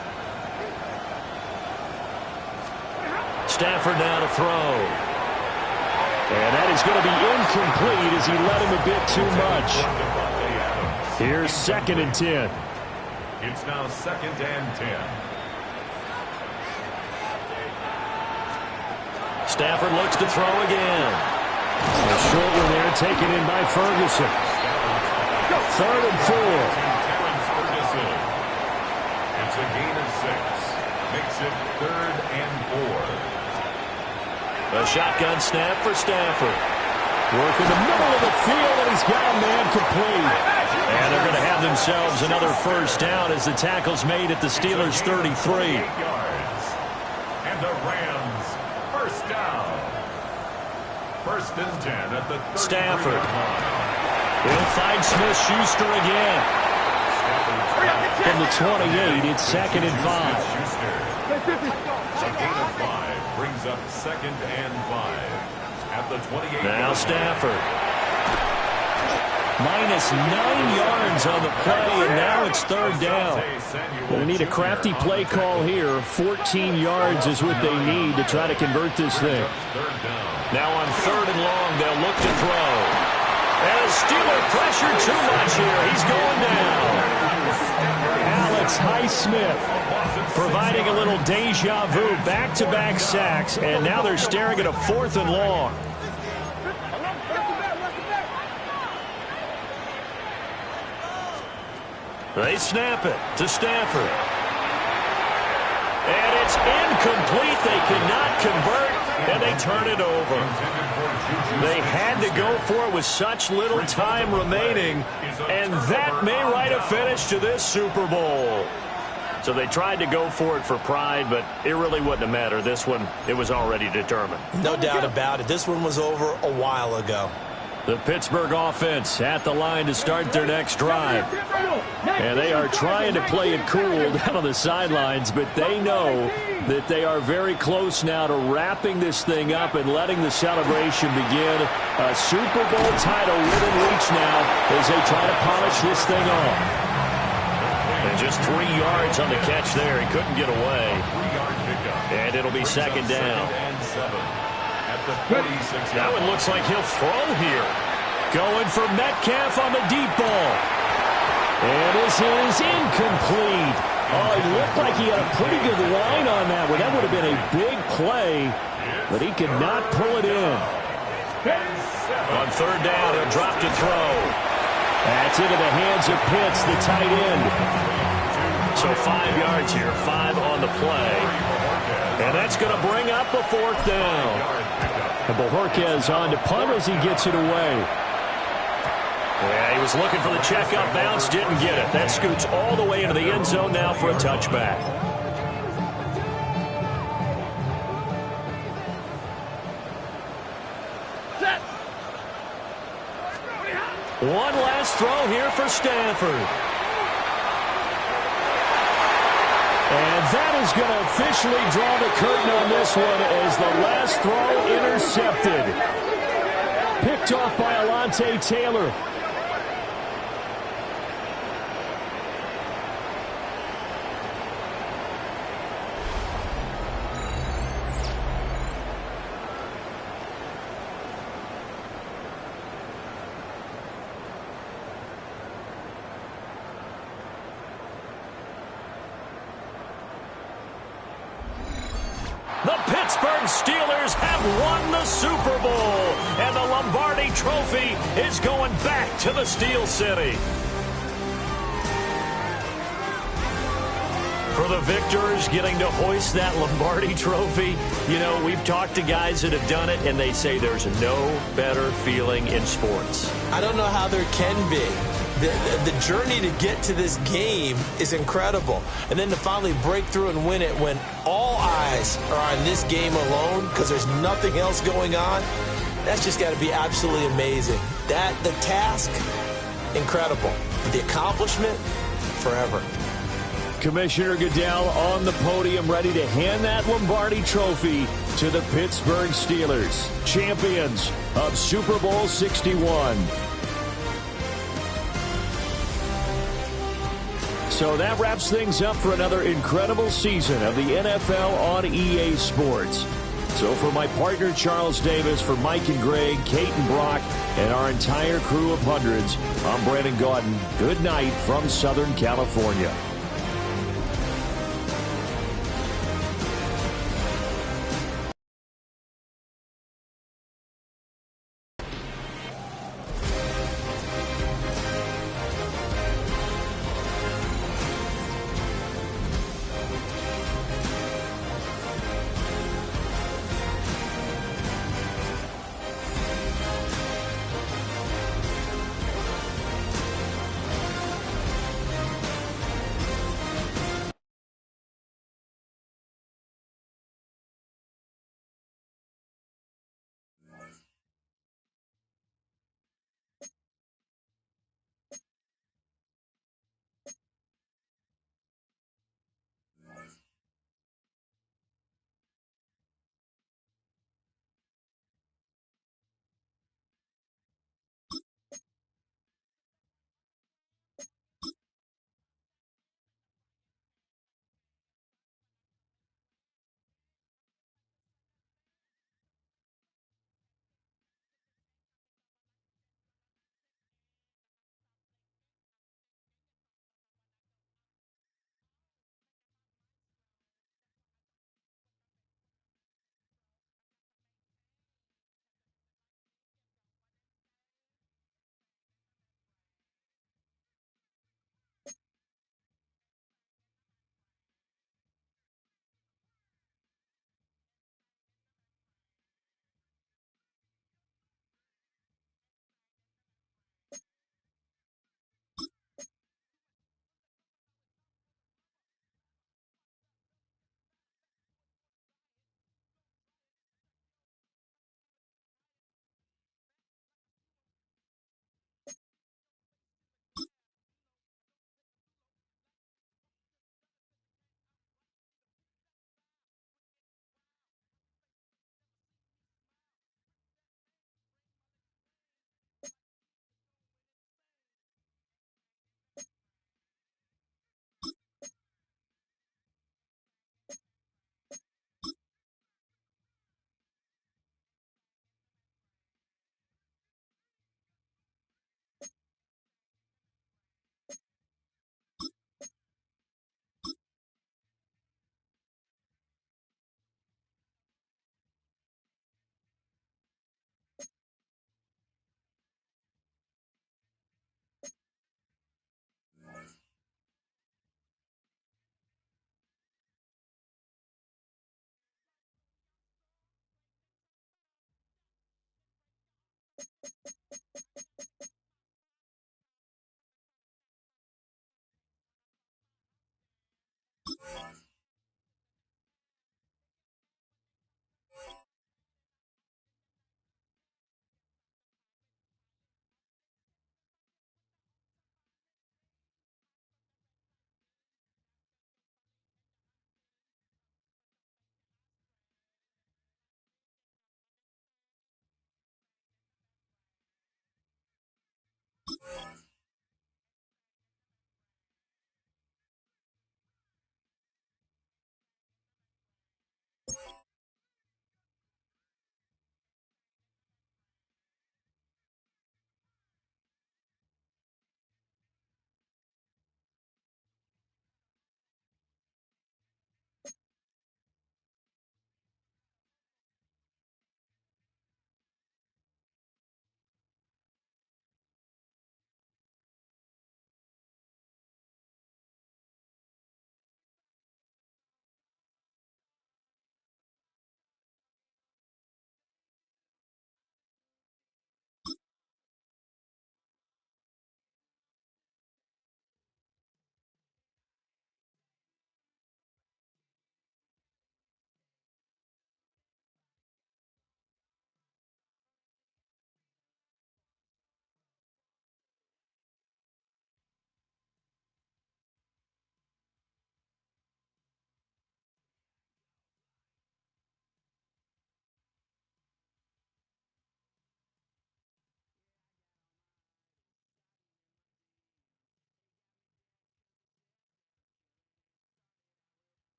[SPEAKER 5] Stafford now to throw.
[SPEAKER 2] And that is going to be incomplete as he led him a bit too much. Here's 2nd and 10.
[SPEAKER 1] It's now 2nd and 10.
[SPEAKER 5] Stafford looks to throw again.
[SPEAKER 2] A short one there taken in by Ferguson. 3rd and 4.
[SPEAKER 1] It's a gain of 6. Makes it 3rd and 4.
[SPEAKER 5] A shotgun snap for Stafford.
[SPEAKER 2] Work in the middle of the field, and he's got a man complete.
[SPEAKER 5] And they're going to have themselves another first down as the tackle's made at the Steelers' 33.
[SPEAKER 1] And the Rams first down. 1st and 10 at the 33.
[SPEAKER 5] Stafford. He'll find Smith-Schuster again.
[SPEAKER 2] From the 28, it's 2nd and 5.
[SPEAKER 1] A gain of 5 brings up 2nd and 5 at the 28.
[SPEAKER 5] Now Stafford. Minus 9 yards on the play, and now it's 3rd down.
[SPEAKER 2] They need a crafty play call here. 14 yards is what they need to try to convert this thing.
[SPEAKER 5] Now on 3rd and long, they'll look to throw. And Steeler pressure too much here. He's going down.
[SPEAKER 2] It's Highsmith providing a little deja vu, back-to-back sacks, and now they're staring at a 4th and long. They snap it to Stafford. And it's incomplete. They cannot convert, and they turn it over. They had to go for it with such little time remaining, and that may write a finish to this Super Bowl. So they tried to go for it for pride, but it really wouldn't have mattered. This one, it was already determined.
[SPEAKER 3] No doubt about it. This one was over a while ago.
[SPEAKER 2] The Pittsburgh offense at the line to start their next drive. And they are trying to play it cool down on the sidelines, but they know that they are very close now to wrapping this thing up and letting the celebration begin. A Super Bowl title within reach now as they try to polish this thing off. And just 3 yards on the catch there. He couldn't get away. And it'll be second down. Now it looks like he'll throw here. Going for Metcalf on the deep ball. And this is incomplete. Oh, it looked like he had a pretty good line on that one. That would have been a big play, but he could not pull it in.
[SPEAKER 5] On third down, he'll drop to throw.
[SPEAKER 2] That's into the hands of Pitts, the tight end.
[SPEAKER 5] So 5 yards here, 5 on the play. And that's going to bring up a 4th down.
[SPEAKER 2] And Bojorquez on to punt as he gets it away.
[SPEAKER 5] Yeah, he was looking for the check-up bounce, didn't get it. That scoots all the way into the end zone now for a touchback. One last throw here for Stafford.
[SPEAKER 2] And that is going to officially draw the curtain on this one as the last throw intercepted. Picked off by Alontae Taylor.
[SPEAKER 5] The Pittsburgh Steelers have won the Super Bowl, and the Lombardi Trophy is going back to the Steel City. For the victors getting to hoist that Lombardi Trophy, you know, we've talked to guys that have done it, and they say there's no better feeling in sports.
[SPEAKER 3] I don't know how there can be. The journey to get to this game is incredible. And then to finally break through and win it when all eyes are on this game alone because there's nothing else going on, that's just got to be absolutely amazing. The task, incredible. The accomplishment, forever.
[SPEAKER 2] Commissioner Goodell on the podium ready to hand that Lombardi Trophy to the Pittsburgh Steelers, champions of Super Bowl 61. So that wraps things up for another incredible season of the NFL on EA Sports. So for my partner Charles Davis, for Mike and Greg, Kate and Brock, and our entire crew of hundreds, I'm Brandon Gaudin. Good night from Southern California.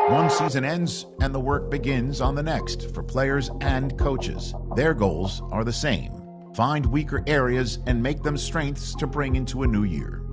[SPEAKER 6] One season ends and the work begins on the next for players and coaches. Their goals are the same. Find weaker areas and make them strengths to bring into a new year.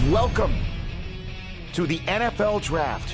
[SPEAKER 7] Welcome to the NFL Draft.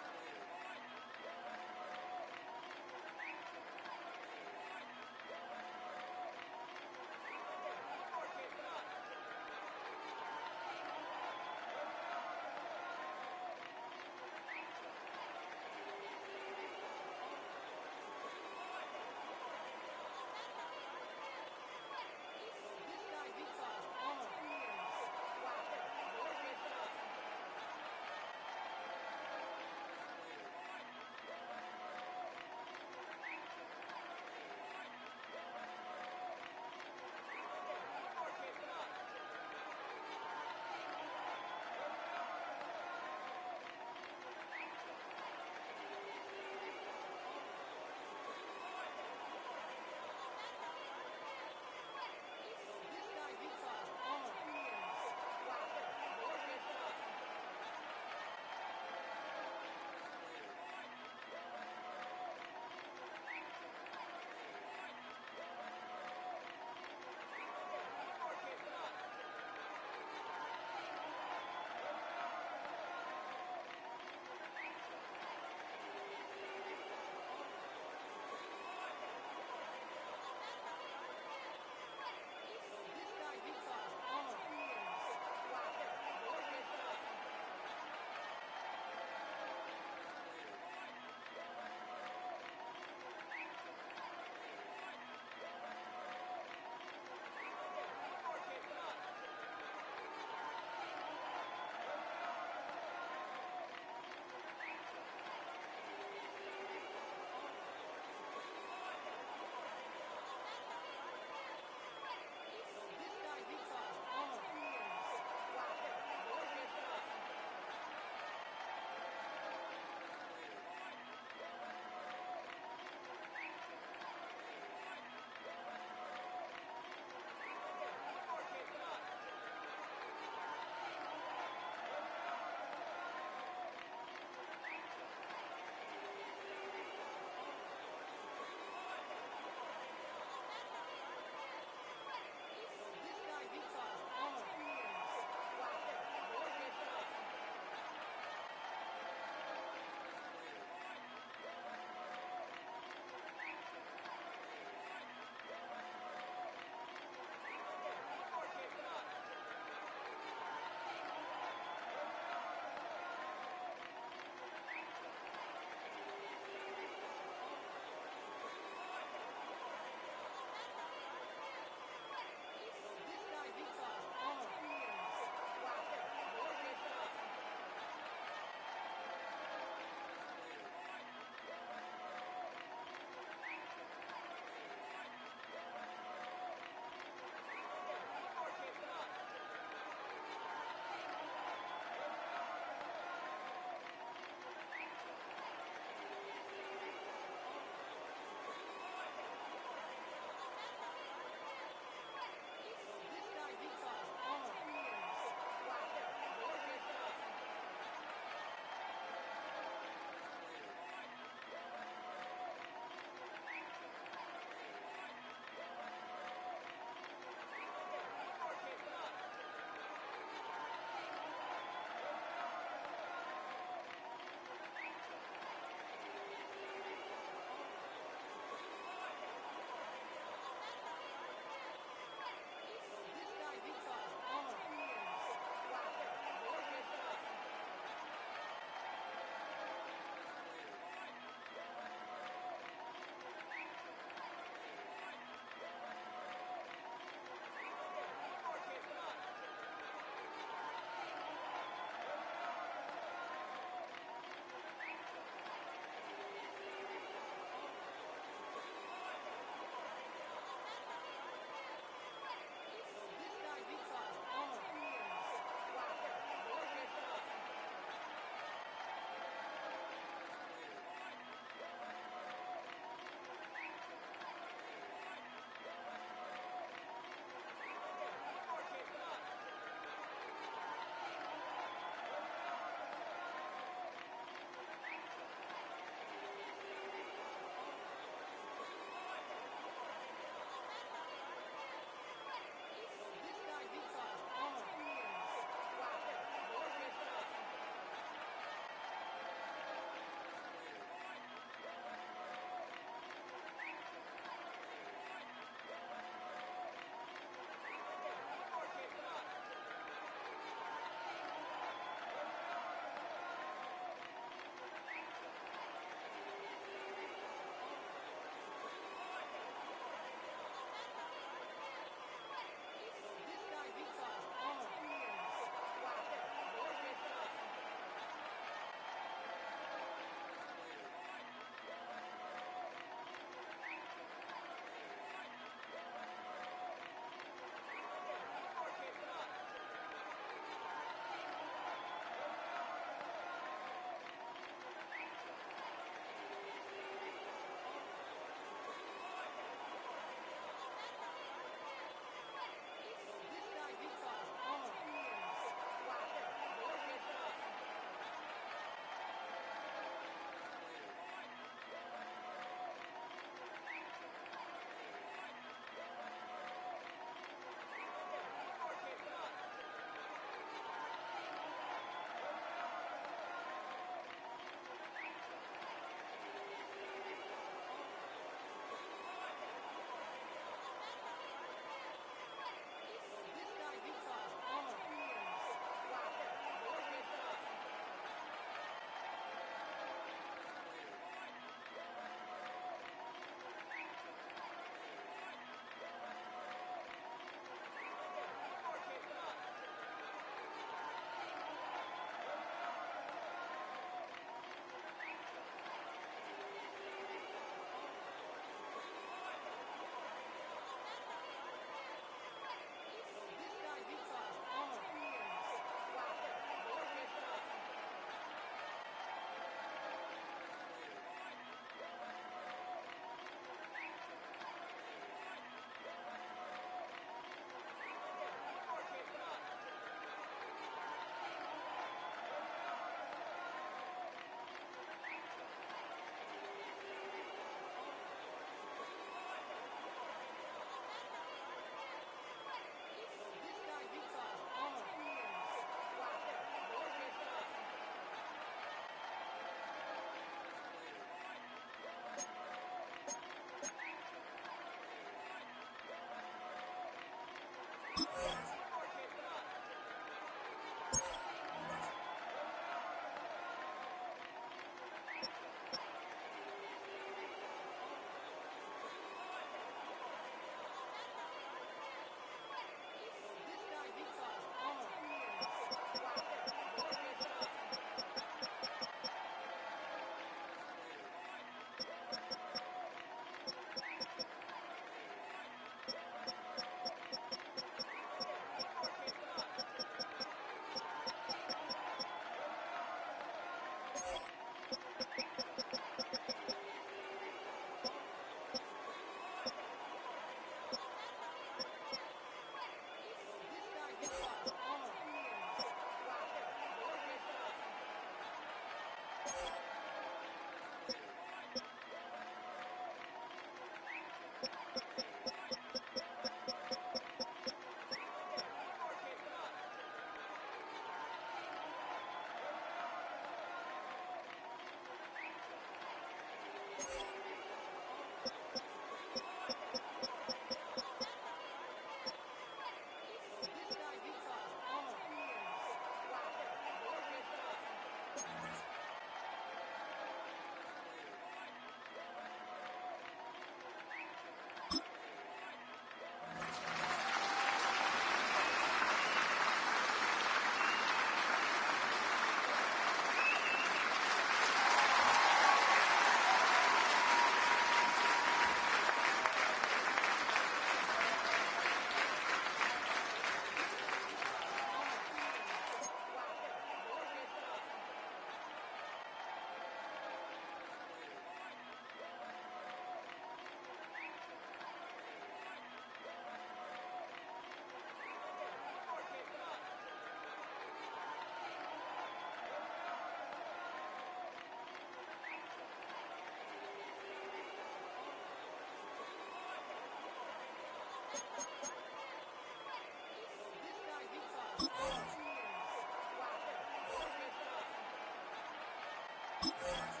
[SPEAKER 8] Oh.